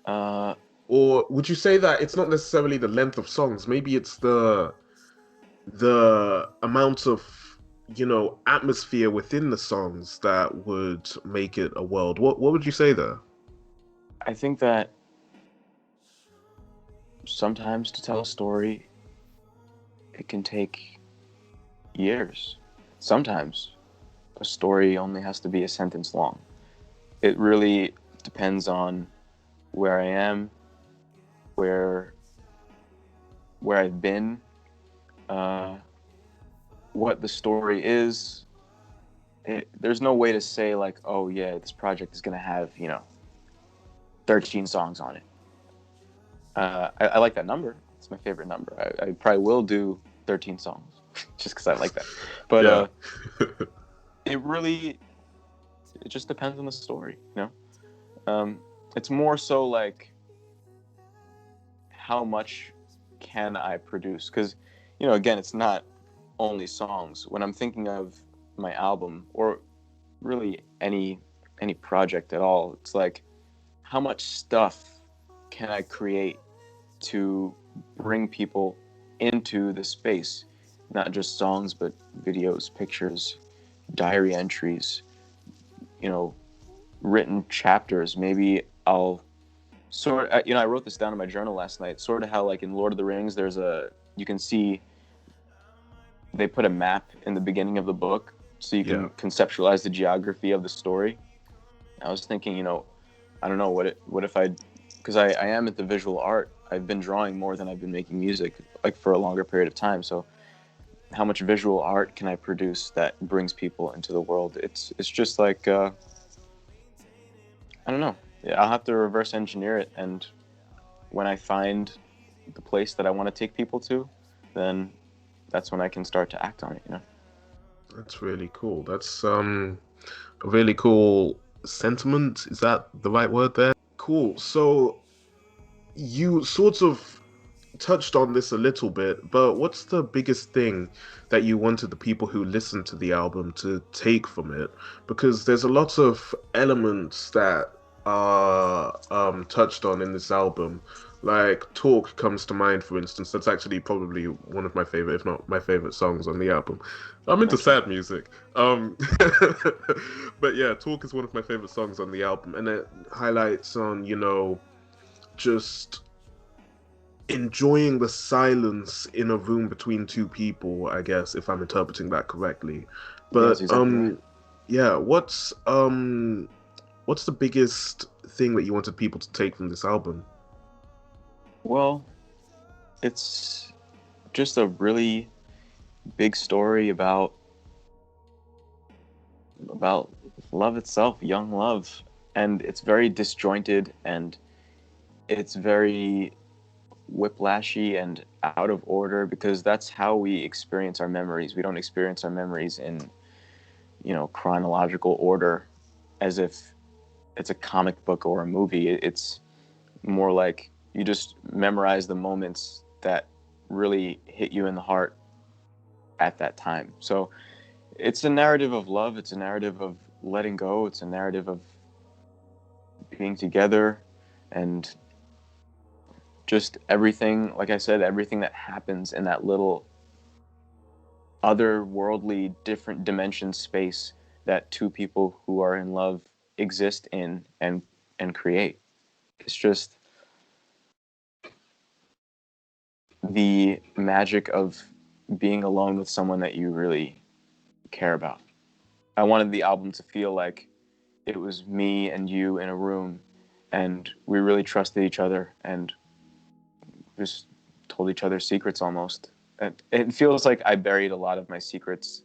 Or would you say that it's not necessarily the length of songs? Maybe it's the amount of, atmosphere within the songs that would make it a world. What would you say there? I think that sometimes to tell a story, it can take years. Sometimes a story only has to be a sentence long. It really depends on where I am, where I've been, what the story is. There's no way to say like, oh yeah, this project is gonna have 13 songs on it. I like that number. It's my favorite number. I probably will do 13 songs just because I like that. But it just depends on the story, It's more so like, how much can I produce? Because, again, it's not only songs. When I'm thinking of my album, or really any project at all, it's like, how much stuff can I create to bring people into the space? Not just songs, but videos, pictures, diary entries, written chapters. Maybe I'll I wrote this down in my journal last night. Sort of how like in Lord of the Rings, you can see they put a map in the beginning of the book so you can conceptualize the geography of the story. I was thinking, I don't know what if because I am into visual art. I've been drawing more than I've been making music, like for a longer period of time. So how much visual art can I produce that brings people into the world? It's just like, I don't know. Yeah, I'll have to reverse engineer it. And when I find the place that I want to take people to, then that's when I can start to act on it, That's really cool. That's a really cool sentiment. Is that the right word there? Cool. So you sort of touched on this a little bit, but what's the biggest thing that you wanted the people who listen to the album to take from it? Because there's a lot of elements that are touched on in this album. Like Talk comes to mind, for instance. That's actually probably one of my favorite, if not my favorite songs on the album. I'm into sad music. But yeah, Talk is one of my favorite songs on the album, and it highlights on, just enjoying the silence in a room between two people, I guess, if I'm interpreting that correctly. But exactly right. yeah, what's the biggest thing that you wanted people to take from this album? Well, it's just a really big story about love itself, young love, and it's very disjointed and it's very whiplashy and out of order because that's how we experience our memories. We don't experience our memories in, chronological order as if it's a comic book or a movie. It's more like you just memorize the moments that really hit you in the heart at that time. So it's a narrative of love. It's a narrative of letting go. It's a narrative of being together and just everything, like I said, everything that happens in that little otherworldly, different dimension space that two people who are in love exist in and create. It's just the magic of being alone with someone that you really care about. I wanted the album to feel like it was me and you in a room and we really trusted each other and just told each other secrets almost. It feels like I buried a lot of my secrets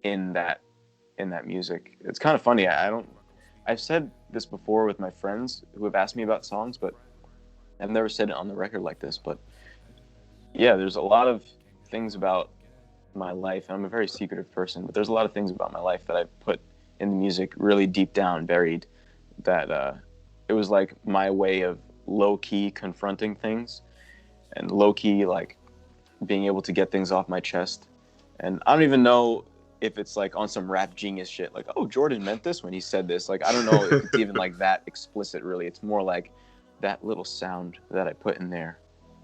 in that music. It's kind of funny. I've said this before with my friends who have asked me about songs, but I've never said it on the record like this. But yeah, there's a lot of things about my life. I'm a very secretive person, but there's a lot of things about my life that I put in the music really deep down, buried, that it was like my way of low-key confronting things and low-key like being able to get things off my chest. And I don't even know if it's like on some rap genius shit, like, oh, Jordan meant this when he said this. Like, I don't know if it's even like that explicit, really. It's more like that little sound that I put in there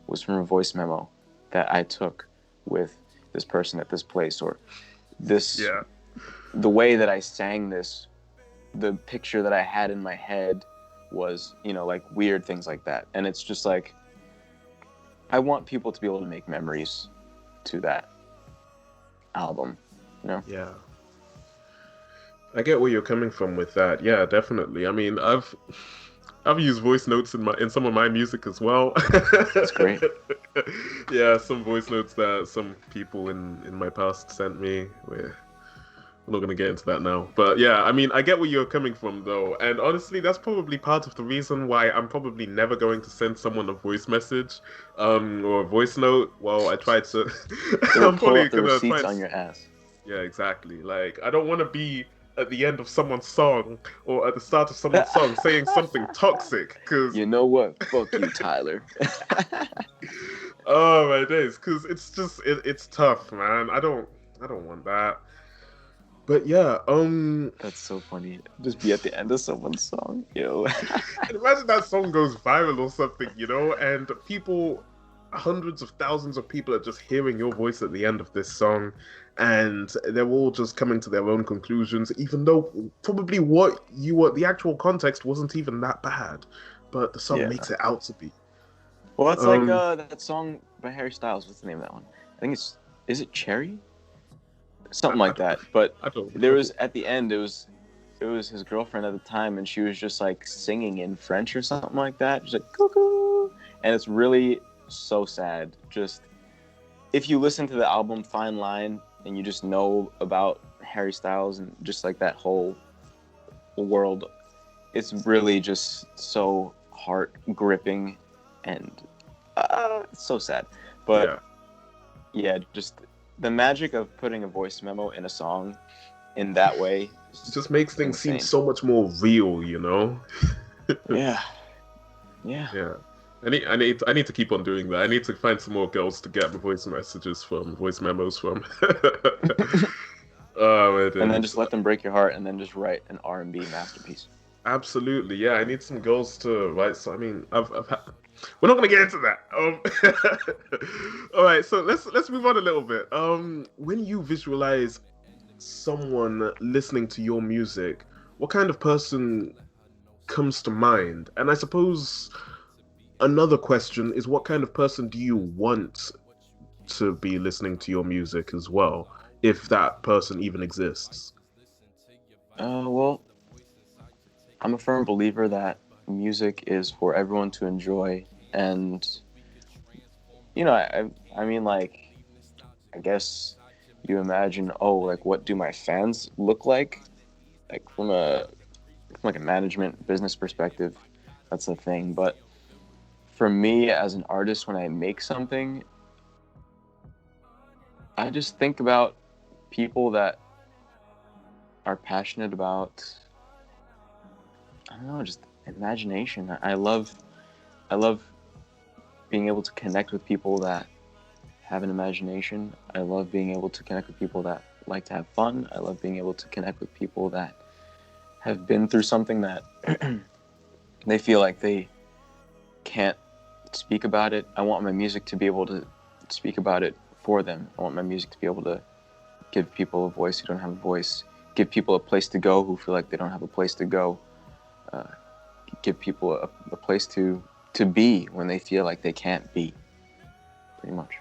was from a voice memo that I took with this person at this place, or this, the way that I sang this, the picture that I had in my head was, like weird things like that. And it's just like, I want people to be able to make memories to that album, Yeah. I get where you're coming from with that. Yeah, definitely. I mean, I've used voice notes in some of my music as well. That's great. Yeah, some voice notes that some people in my past sent me. We're not going to get into that now. But yeah, I mean, I get where you're coming from, though. And honestly, that's probably part of the reason why I'm probably never going to send someone a voice message or a voice note while I try to... I'm pull up the receipts on your ass. Yeah, exactly. Like, I don't want to be at the end of someone's song or at the start of someone's song saying something toxic, because... You know what? Fuck you, Tyler. Oh, my days. Because it's just... It's tough, man. I don't want that. But yeah, That's so funny. Just be at the end of someone's song, yo. Imagine that song goes viral or something, and people, hundreds of thousands of people are just hearing your voice at the end of this song, and they're all just coming to their own conclusions, even though probably the actual context wasn't even that bad, but the song Yeah. makes it out to be. Well, it's like that song by Harry Styles. What's the name of that one? I think is it Cherry? Something like that. But there was at the end it was his girlfriend at the time, and she was just like singing in French or something like that. She's like cuckoo, and it's really so sad. Just if you listen to the album Fine Line and you just know about Harry Styles and just like that whole world, it's really just so heart gripping and it's so sad. But yeah, just the magic of putting a voice memo in a song in that way it just makes things seem so much more real, you know? Yeah. I need to keep on doing that. I need to find some more girls to get voice memos from. And then just let them break your heart, and then just write an R&B masterpiece. Absolutely, yeah. I need some girls to write. So I mean, we're not gonna get into that. All right, so let's move on a little bit. When you visualize someone listening to your music, what kind of person comes to mind? And I suppose another question is, what kind of person do you want to be listening to your music as well, if that person even exists? Well, I'm a firm believer that music is for everyone to enjoy, and you know, I mean, like, I guess you imagine, like, what do my fans look like from a management business perspective? That's the thing. But for me as an artist, when I make something, I just think about people that are passionate about, I don't know, just imagination. I love being able to connect with people that have an imagination. I love being able to connect with people that like to have fun. I love being able to connect with people that have been through something that they feel like they can't speak about it. I want my music to be able to speak about it for them. I want my music to be able to give people a voice who don't have a voice, give people a place to go who feel like they don't have a place to go, give people a place to be when they feel like they can't be, pretty much.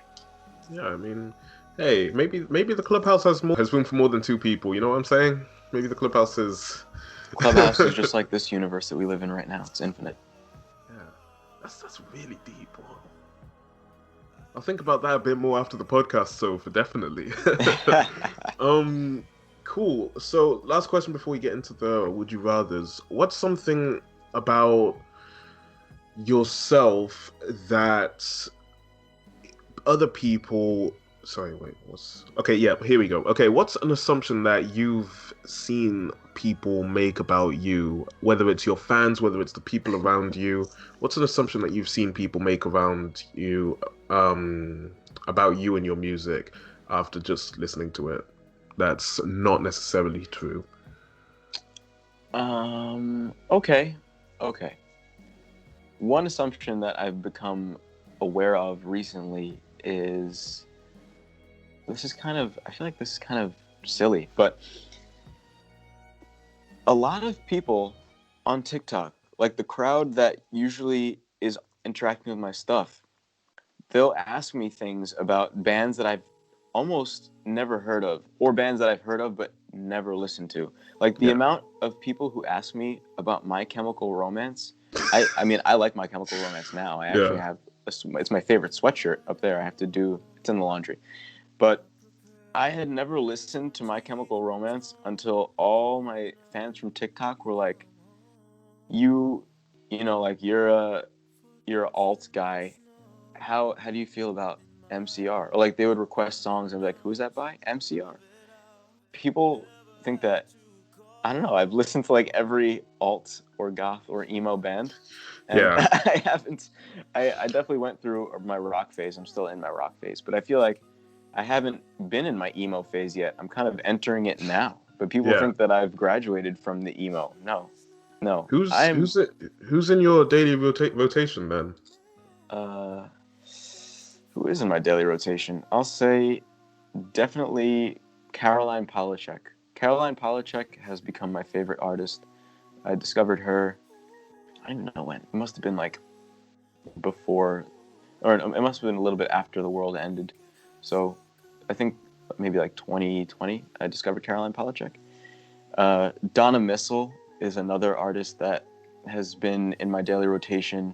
Yeah, I mean, hey, maybe the Clubhouse has room for more than two people, you know what I'm saying? Maybe the Clubhouse is... Clubhouse is just like this universe that we live in right now. It's infinite. Yeah, that's really deep. I'll think about that a bit more after the podcast, so for definitely. Cool. So, last question before we get into the Would You Rathers. What's something about yourself that other people... Sorry, wait, Okay, yeah, here we go. Okay, what's an assumption that you've seen people make about you, whether it's your fans, whether it's the people around you? What's an assumption that you've seen people make around you, about you and your music after just listening to it, that's not necessarily true? Okay. One assumption that I've become aware of recently is... I feel like this is kind of silly, but a lot of people on TikTok, like the crowd that usually is interacting with my stuff, they'll ask me things about bands that I've almost never heard of, or bands that I've heard of but never listened to. Like the amount of people who ask me about My Chemical Romance. I mean, I like My Chemical Romance now. I actually have it's my favorite sweatshirt up there. It's in the laundry. But I had never listened to My Chemical Romance until all my fans from TikTok were like, you know, like you're a alt guy. How do you feel about MCR? Or like they would request songs and be like, who's that by? MCR. People think that, I don't know, I've listened to like every alt or goth or emo band. And I haven't. I definitely went through my rock phase. I'm still in my rock phase, but I feel like I haven't been in my emo phase yet. I'm kind of entering it now. But people think that I've graduated from the emo. No. Who's in your daily rotation then? Who is in my daily rotation? I'll say Definitely Caroline Polachek. Caroline Polachek has become my favorite artist. I discovered her, I don't even know when. It must have been like before, or it must have been a little bit after the world ended. So I think maybe like 2020, I discovered Caroline Polachek. Donna Missel is another artist that has been in my daily rotation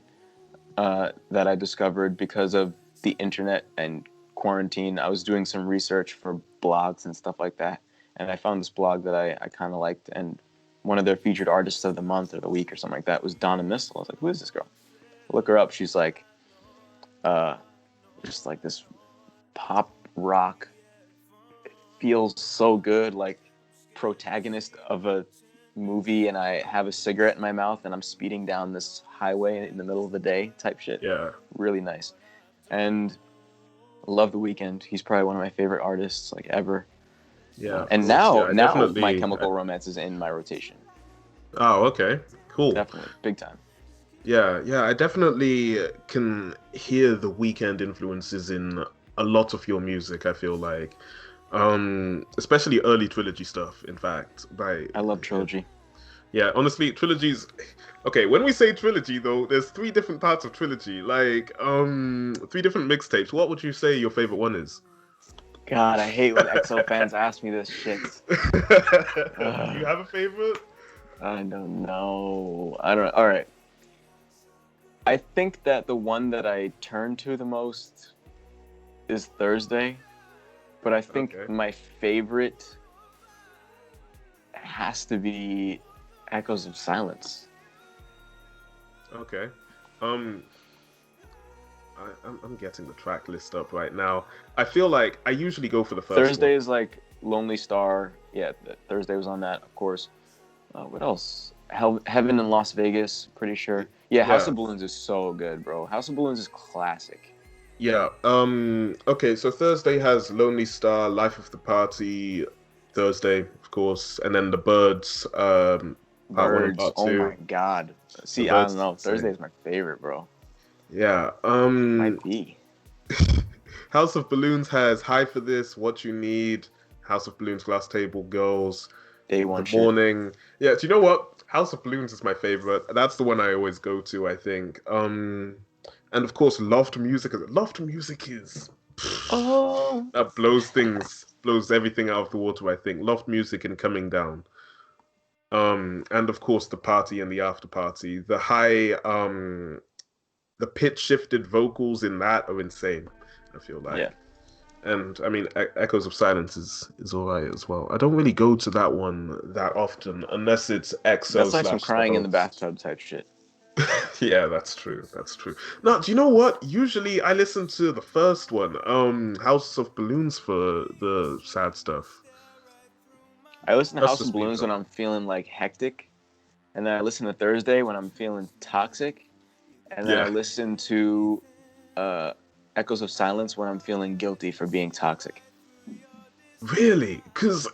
that I discovered because of the internet and quarantine. I was doing some research for blogs and stuff like that, and I found this blog that I kind of liked, and one of their featured artists of the month or the week or something like that was Donna Missel. I was like, who is this girl? I look her up. She's like, just like this pop rock. It feels so good, like protagonist of a movie, and I have a cigarette in my mouth and I'm speeding down this highway in the middle of the day type shit. Yeah. Really nice. And I love The Weeknd. He's probably one of my favorite artists like ever. Yeah. And now definitely, My Chemical Romance is in my rotation. Oh, okay. Cool. Definitely. Big time. Yeah, I definitely can hear the Weeknd influences in a lot of your music, I feel like. Especially early Trilogy stuff, in fact. I love Trilogy. Yeah, honestly, Trilogy's... Okay, when we say Trilogy, though, there's 3 different parts of Trilogy. Like, 3 different mixtapes. What would you say your favorite one is? God, I hate when EXO fans ask me this shit. Do you have a favorite? I don't know. All right. I think that the one that I turn to the most is Thursday, but I think my favorite has to be Echoes of Silence. Okay. I'm getting the track list up right now. I feel like I usually go for the first Thursday one. is like Lonely Star. Yeah, Thursday was on that, of course. What else? Heaven in Las Vegas, pretty sure. Yeah, House of Balloons is so good, bro. House of Balloons is classic. Yeah. Okay, so Thursday has Lonely Star, Life of the Party, Thursday, of course, and then the Birds, part 1 and part 2. Oh my god. See, I don't know. Thursday is my favorite, bro. Yeah. Might be. House of Balloons has High for This, What You Need, House of Balloons, Glass Table, Girls, Day One The Morning. Yeah, do you know what? House of Balloons is my favorite. That's the one I always go to, I think. And of course, Loved Music. Loved Music is... That blows everything out of the water, I think. Loved Music and Coming Down. And of course, The Party and the After Party. The high, the pitch shifted vocals in that are insane, I feel like. Yeah. And I mean, Echoes of Silence is alright as well. I don't really go to that one that often, unless it's EXO. That's like some crying in the bathtub type shit. Yeah, that's true. Now, do you know what? Usually I listen to the first one, House of Balloons, for the sad stuff. I listen to House of Balloons when I'm feeling like hectic, and then I listen to Thursday when I'm feeling toxic, and then I listen to Echoes of Silence when I'm feeling guilty for being toxic. Really? Because...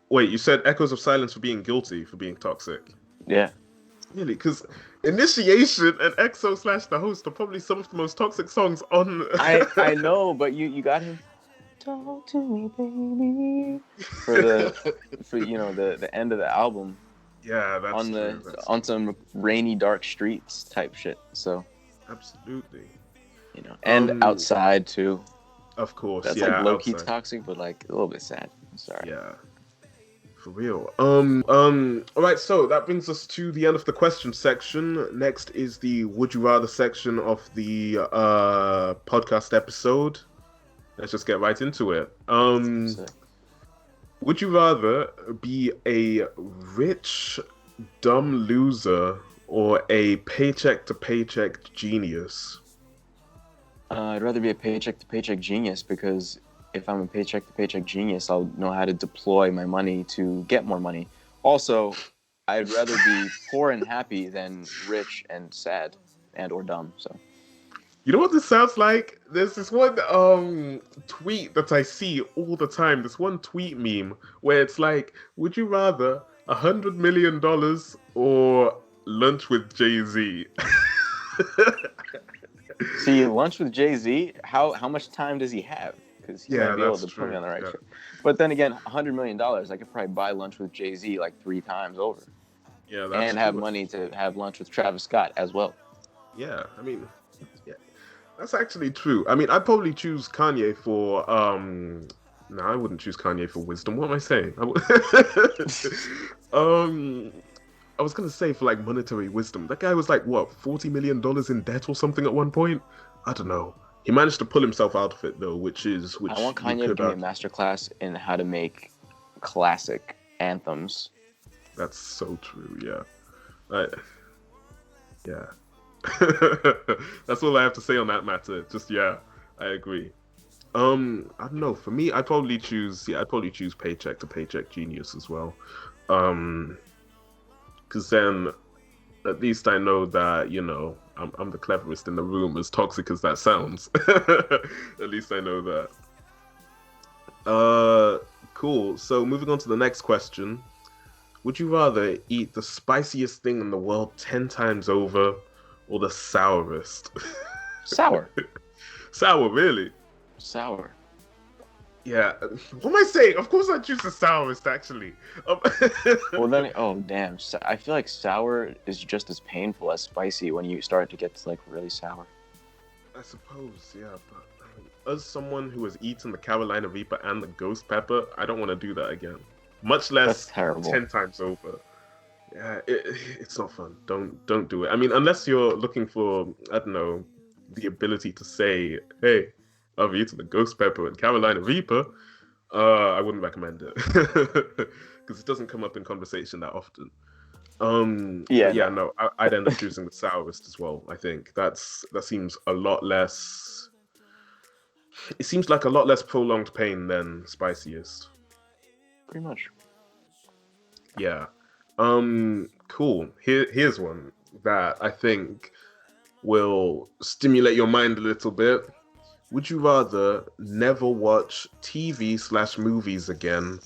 Wait, you said Echoes of Silence for being guilty for being toxic? Yeah. Really? Because Initiation and EXO / The Host are probably some of the most toxic songs on... I know, but you got him. Talk to me, baby. For the end of the album. Yeah, that's true. On some rainy dark streets type shit. So absolutely. And Outside too. Of course. That's like low key toxic, but like a little bit sad. I'm sorry. Yeah. For real. All right, so that brings us to the end of the question section. Next is the Would You Rather section of the podcast episode. Let's just get right into it. Would you rather be a rich, dumb loser or a paycheck-to-paycheck genius? I'd rather be a paycheck-to-paycheck genius, because if I'm a paycheck-to-paycheck genius, I'll know how to deploy my money to get more money. Also, I'd rather be poor and happy than rich and sad and or dumb. So, you know what this sounds like? There's this one tweet that I see all the time. This one tweet meme where it's like, would you rather $100 million or lunch with Jay-Z? See, lunch with Jay-Z, how much time does he have? because he Yeah, might be able that's to put me true. on the right Yeah. track. But then again, $100 million, I could probably buy lunch with Jay-Z like 3 times over, Yeah, that's and have true. money to have lunch with Travis Scott as well. Yeah, I mean, yeah, that's actually true. I mean, I'd probably choose Kanye for no, I wouldn't choose Kanye for wisdom. What am I saying? um, I was gonna say for like monetary wisdom. That guy was like what, $40 million in debt or something at one point. I don't know. He managed to pull himself out of it though, which I want you Kanye to could give me a argue. masterclass in how to make classic anthems. That's so true. Yeah, I, yeah. That's all I have to say on that matter. Just yeah, I agree. I don't know. For me, I'd probably choose Paycheck to Paycheck Genius as well. Um, because then at least I know that, I'm the cleverest in the room, as toxic as that sounds. At least I know that. Cool. So moving on to the next question. Would you rather eat the spiciest thing in the world 10 times over or the sourest? Sour. Sour, really? Sour. Yeah. What am I saying? Of course I choose the sourest, actually. Um, Well then, oh damn! I feel like sour is just as painful as spicy when you start to get to like really sour. I suppose, yeah, but I mean, as someone who has eaten the Carolina Reaper and the Ghost Pepper, I don't want to do that again. Much That's less terrible. 10 times over. Yeah, it's not fun. Don't do it. I mean, unless you're looking for, I don't know, the ability to say, "Hey, I've eaten the Ghost Pepper and Carolina Reaper," I wouldn't recommend it because it doesn't come up in conversation that often. Yeah, But yeah, no. no, I'd end up choosing the sourest as well. I think that seems a lot less. It seems like a lot less prolonged pain than spiciest. Pretty much. Yeah. Cool. Here's one that I think will stimulate your mind a little bit. Would you rather never watch TV/movies again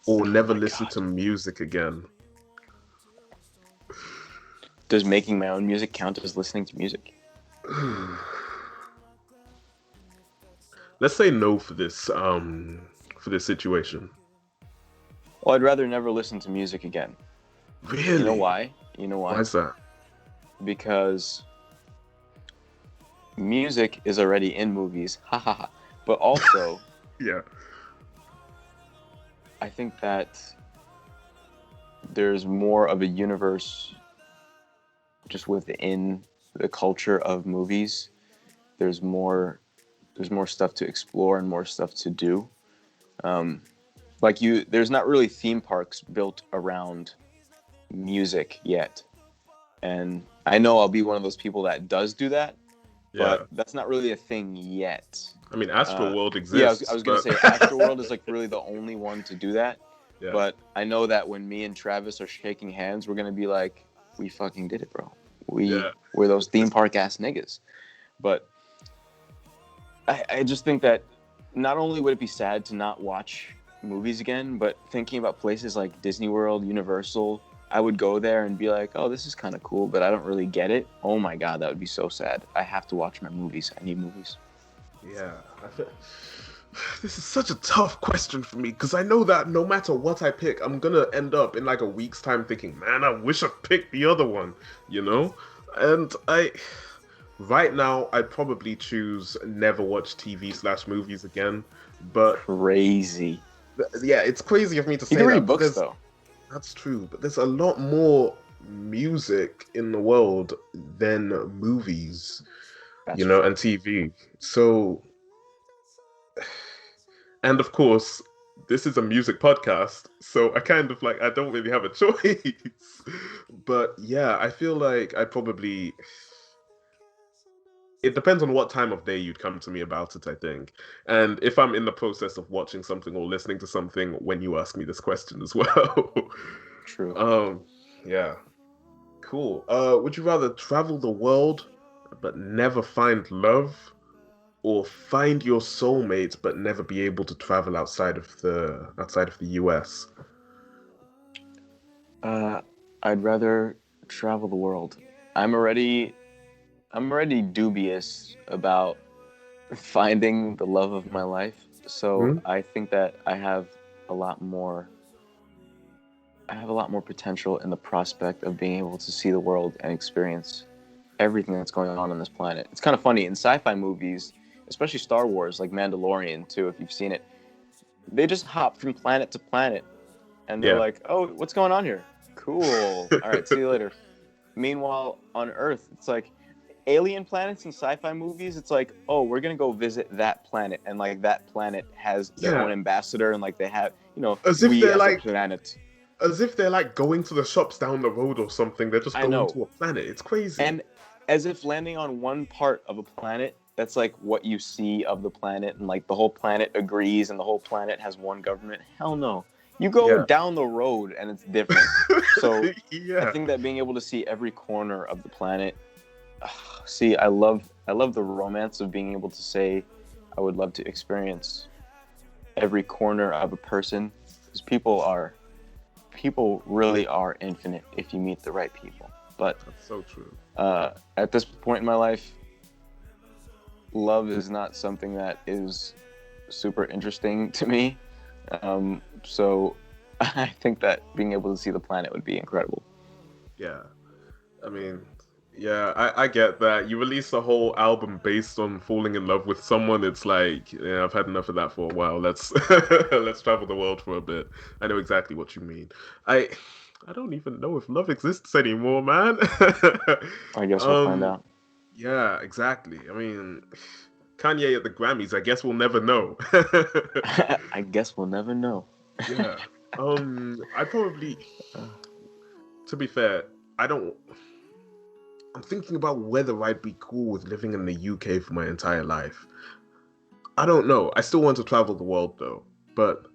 or never Oh my listen god. to music again? Does making my own music count as listening to music? Let's say no for this situation. Well, I'd rather never listen to music again. Really? You know why? Why is that? Because music is already in movies. Ha ha ha. But also, Yeah. I think that there's more of a universe just within the culture of movies. There's more stuff to explore and more stuff to do. There's not really theme parks built around music yet. And I know I'll be one of those people that does do that, Yeah. but that's not really a thing yet. I mean, Astroworld Yeah, exists. I was gonna say Astroworld is like really the only one to do that. Yeah. But I know that when me and Travis are shaking hands, we're gonna be like, "We fucking did it, bro. We're those theme park ass niggas." But I just think that not only would it be sad to not watch movies again, but thinking about places like Disney World, Universal, I would go there and be like, "Oh, this is kind of cool, but I don't really get it." Oh my god, that would be so sad. I have to watch my movies. I need movies. Yeah. This is such a tough question for me because I know that no matter what I pick, I'm gonna end up in like a week's time thinking, man, I wish I picked the other one, you know? And right now, I'd probably choose never watch TV/movies again. But Crazy. yeah, it's crazy of me to say You can read that. books though. That's true, but there's a lot more music in the world than movies, That's and TV. So, and of course, this is a music podcast, so I kind of I don't really have a choice. But yeah, I feel like it depends on what time of day you'd come to me about it, I think. And if I'm in the process of watching something or listening to something when you ask me this question as well. True. Yeah. Cool. Would you rather travel the world but never find love, or find your soulmate but never be able to travel outside of the US? I'd rather travel the world. I'm already dubious about finding the love of my life. So I think that I have a lot more potential in the prospect of being able to see the world and experience everything that's going on this planet. It's kind of funny in sci-fi movies, especially Star Wars, like Mandalorian too, if you've seen it. They just hop from planet to planet, and they're like, "Oh, what's going on here? Cool. All right, see you later." Meanwhile, on Earth, it's like alien planets in sci-fi movies. It's like, "Oh, we're gonna go visit that planet," and like that planet has their own ambassador, and like they have, as if they're like a planet. As if they're like going to the shops down the road or something. They're just going to a planet. It's crazy. And as if landing on one part of a planet, that's like what you see of the planet, and like the whole planet agrees and the whole planet has one government. Hell no. You go down the road and it's different. So I think that being able to see every corner of the planet, I love the romance of being able to say I would love to experience every corner of a person, because people really are infinite if you meet the right people. But that's so true. At this point in my life, love is not something that is super interesting to me. So I think that being able to see the planet would be incredible. Yeah. I mean, I get that. You release a whole album based on falling in love with someone. It's like, I've had enough of that for a while. Let's let's travel the world for a bit. I know exactly what you mean. I don't even know if love exists anymore, man. I guess we'll find out. Yeah, exactly. I mean, Kanye at the Grammys, I guess we'll never know. I guess we'll never know. Yeah. I probably, to be fair, I'm thinking about whether I'd be cool with living in the UK for my entire life. I don't know. I still want to travel the world though, but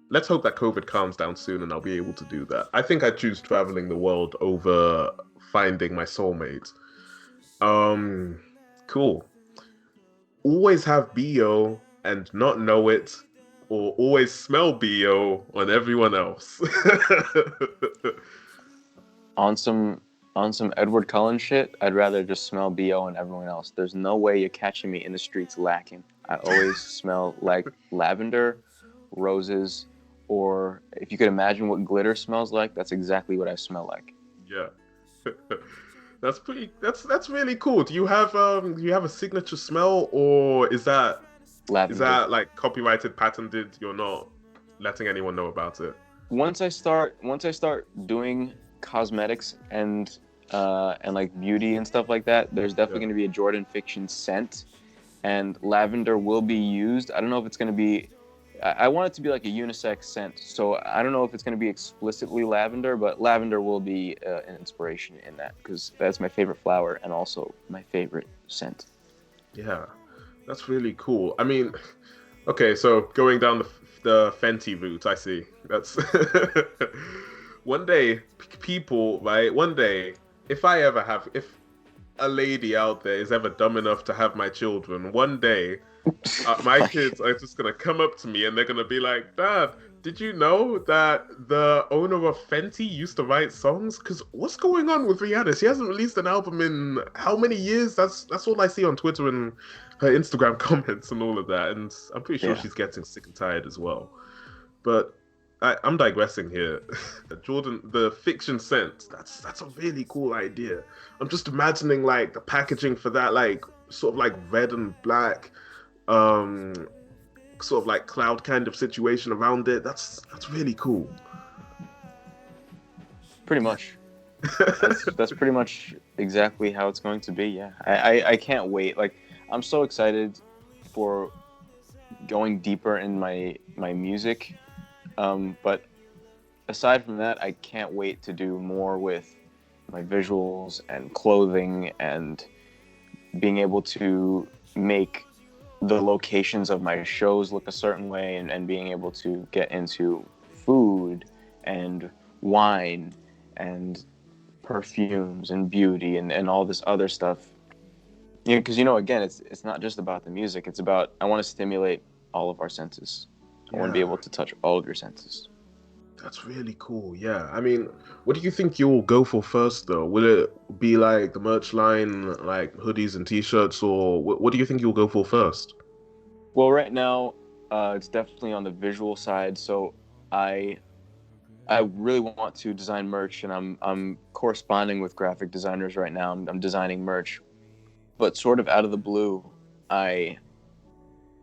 let's hope that COVID calms down soon and I'll be able to do that. I think I choose traveling the world over finding my soulmate. Cool. Always have BO and not know it, or always smell BO on everyone else. On some Edward Cullen shit, I'd rather just smell BO on everyone else. There's no way you're catching me in the streets lacking. I always smell like lavender, roses, or if you could imagine what glitter smells like, that's exactly what I smell like. Yeah. That's really cool. Do you have a signature smell, or is that lavender? Is that like copyrighted, patented? You're not letting anyone know about it? Once I start doing cosmetics and like beauty and stuff like that, there's definitely going to be a jordanfiction scent, and lavender will be used. I don't know if it's going to be, I want it to be like a unisex scent, so I don't know if it's going to be explicitly lavender, but lavender will be an inspiration in that, because that's my favorite flower and also my favorite scent. Yeah, that's really cool. I mean, okay, so going down the Fenty route, I see. That's one day, people, right? One day, if a lady out there is ever dumb enough to have my children, one day, my kids are just going to come up to me and they're going to be like, Dad, did you know that the owner of Fenty used to write songs? Because what's going on with Rihanna? She hasn't released an album in how many years? That's all I see on Twitter and her Instagram comments and all of that. And I'm pretty sure she's getting sick and tired as well. But I'm digressing here. Jordan, the fiction scent, that's a really cool idea. I'm just imagining like the packaging for that, like sort of like red and black, sort of like cloud kind of situation around it. That's really cool. Pretty much. That's pretty much exactly how it's going to be. Yeah, I can't wait. Like, I'm so excited for going deeper in my music. But aside from that, I can't wait to do more with my visuals and clothing and being able to make the locations of my shows look a certain way, and being able to get into food and wine and perfumes and beauty and all this other stuff. Because, again, it's not just about the music. It's about, I want to stimulate all of our senses. I want to be able to touch all of your senses. That's really cool. Yeah. I mean, what do you think you'll go for first, though? Will it be like the merch line, like hoodies and t-shirts, or what do you think you'll go for first? Well, right now, It's definitely on the visual side. So I really want to design merch, and I'm corresponding with graphic designers right now. I'm designing merch, but sort of out of the blue, I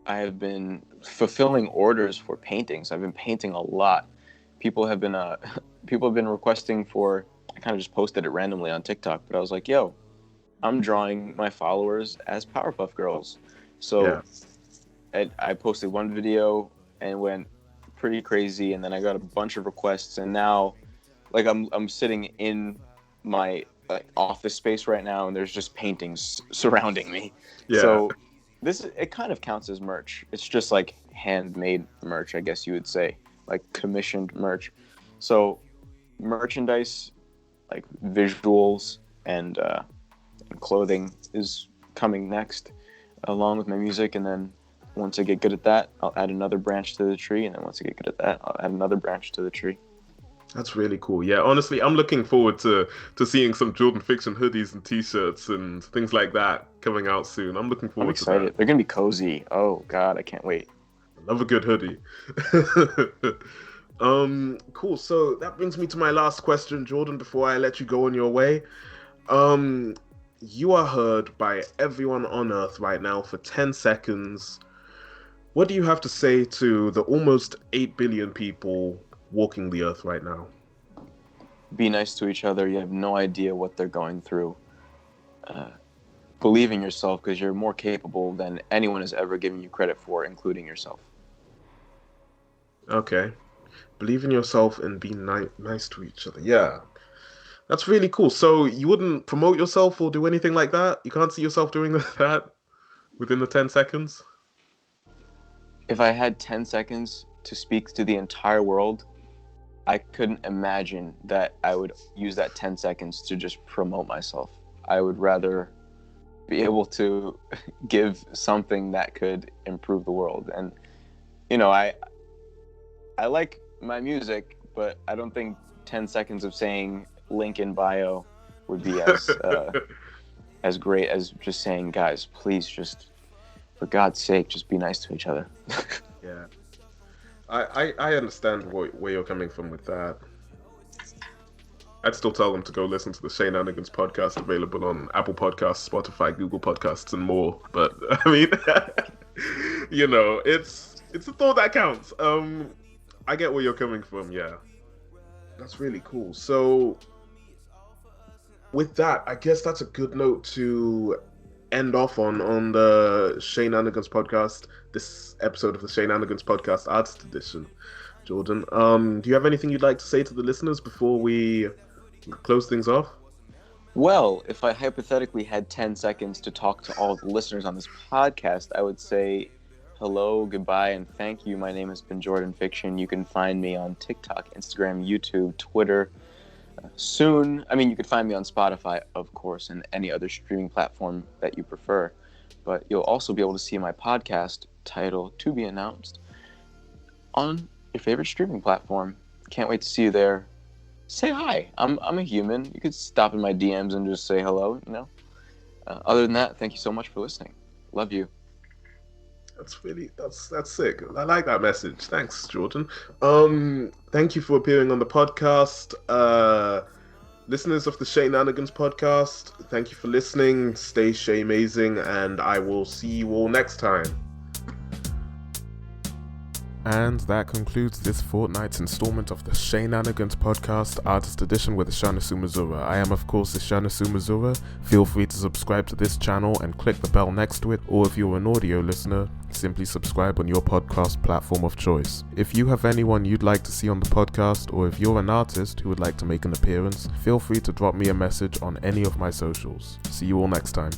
have been fulfilling orders for paintings. I've been painting a lot. People have been requesting for. I kind of just posted it randomly on TikTok, but I was like, "Yo, I'm drawing my followers as Powerpuff Girls." So I posted one video and went pretty crazy, and then I got a bunch of requests, and now, like, I'm sitting in my office space right now, and there's just paintings surrounding me. Yeah. So it kind of counts as merch. It's just like handmade merch, I guess you would say, like commissioned merch. So merchandise, like visuals and clothing, is coming next, along with my music. And then once I get good at that, I'll add another branch to the tree. And then once I get good at that, I'll add another branch to the tree. That's really cool. Yeah, honestly, I'm looking forward to seeing some Jordan Fiction hoodies and t-shirts and things like that coming out soon. I'm looking forward to that. I'm excited. They're going to be cozy. Oh, God, I can't wait. I love a good hoodie. Cool. So that brings me to my last question, Jordan, before I let you go on your way. You are heard by everyone on Earth right now for 10 seconds. What do you have to say to the almost 8 billion people walking the earth right now? Be nice to each other. You have no idea what they're going through. Believe in yourself, because you're more capable than anyone has ever given you credit for, including yourself. Okay. Believe in yourself and be nice to each other. Yeah. That's really cool. So you wouldn't promote yourself or do anything like that? You can't see yourself doing that within the 10 seconds? If I had 10 seconds to speak to the entire world, I couldn't imagine that I would use that 10 seconds to just promote myself. I would rather be able to give something that could improve the world. And, you know, I like my music, but I don't think 10 seconds of saying link in bio would be as great as just saying, guys, please just, for God's sake, just be nice to each other. Yeah. I understand where you're coming from with that. I'd still tell them to go listen to the Sheenanigans podcast, available on Apple Podcasts, Spotify, Google Podcasts, and more. But I mean, you know, it's a thought that counts. I get where you're coming from. Yeah, that's really cool. So with that, I guess that's a good note to end off on the Sheenanigans podcast, this episode of the Sheenanigans podcast artist edition. Jordan, do you have anything you'd like to say to the listeners before we close things off? Well, if I hypothetically had 10 seconds to talk to all the listeners on this podcast, I would say hello, goodbye, and thank you. My name has been Jordan Fiction. You can find me on TikTok, Instagram, YouTube, Twitter. Soon, I mean, you could find me on Spotify, of course, and any other streaming platform that you prefer. But you'll also be able to see my podcast, title to be announced, on your favorite streaming platform. Can't wait to see you there. Say hi. I'm a human. You could stop in my DMs and just say hello, you know. Other than that, thank you so much for listening. Love you. That's sick. I like that message. Thanks, Jordan. Thank you for appearing on the podcast. Listeners of the Sheenanigans podcast, thank you for listening. Stay Shay-mazing, and I will see you all next time. And that concludes this fortnight's installment of the Sheenanigans podcast, Artist Edition with Ishana Sumazura. I am, of course, Ishana Sumazura. Feel free to subscribe to this channel and click the bell next to it, or if you're an audio listener, simply subscribe on your podcast platform of choice. If you have anyone you'd like to see on the podcast, or if you're an artist who would like to make an appearance, feel free to drop me a message on any of my socials. See you all next time.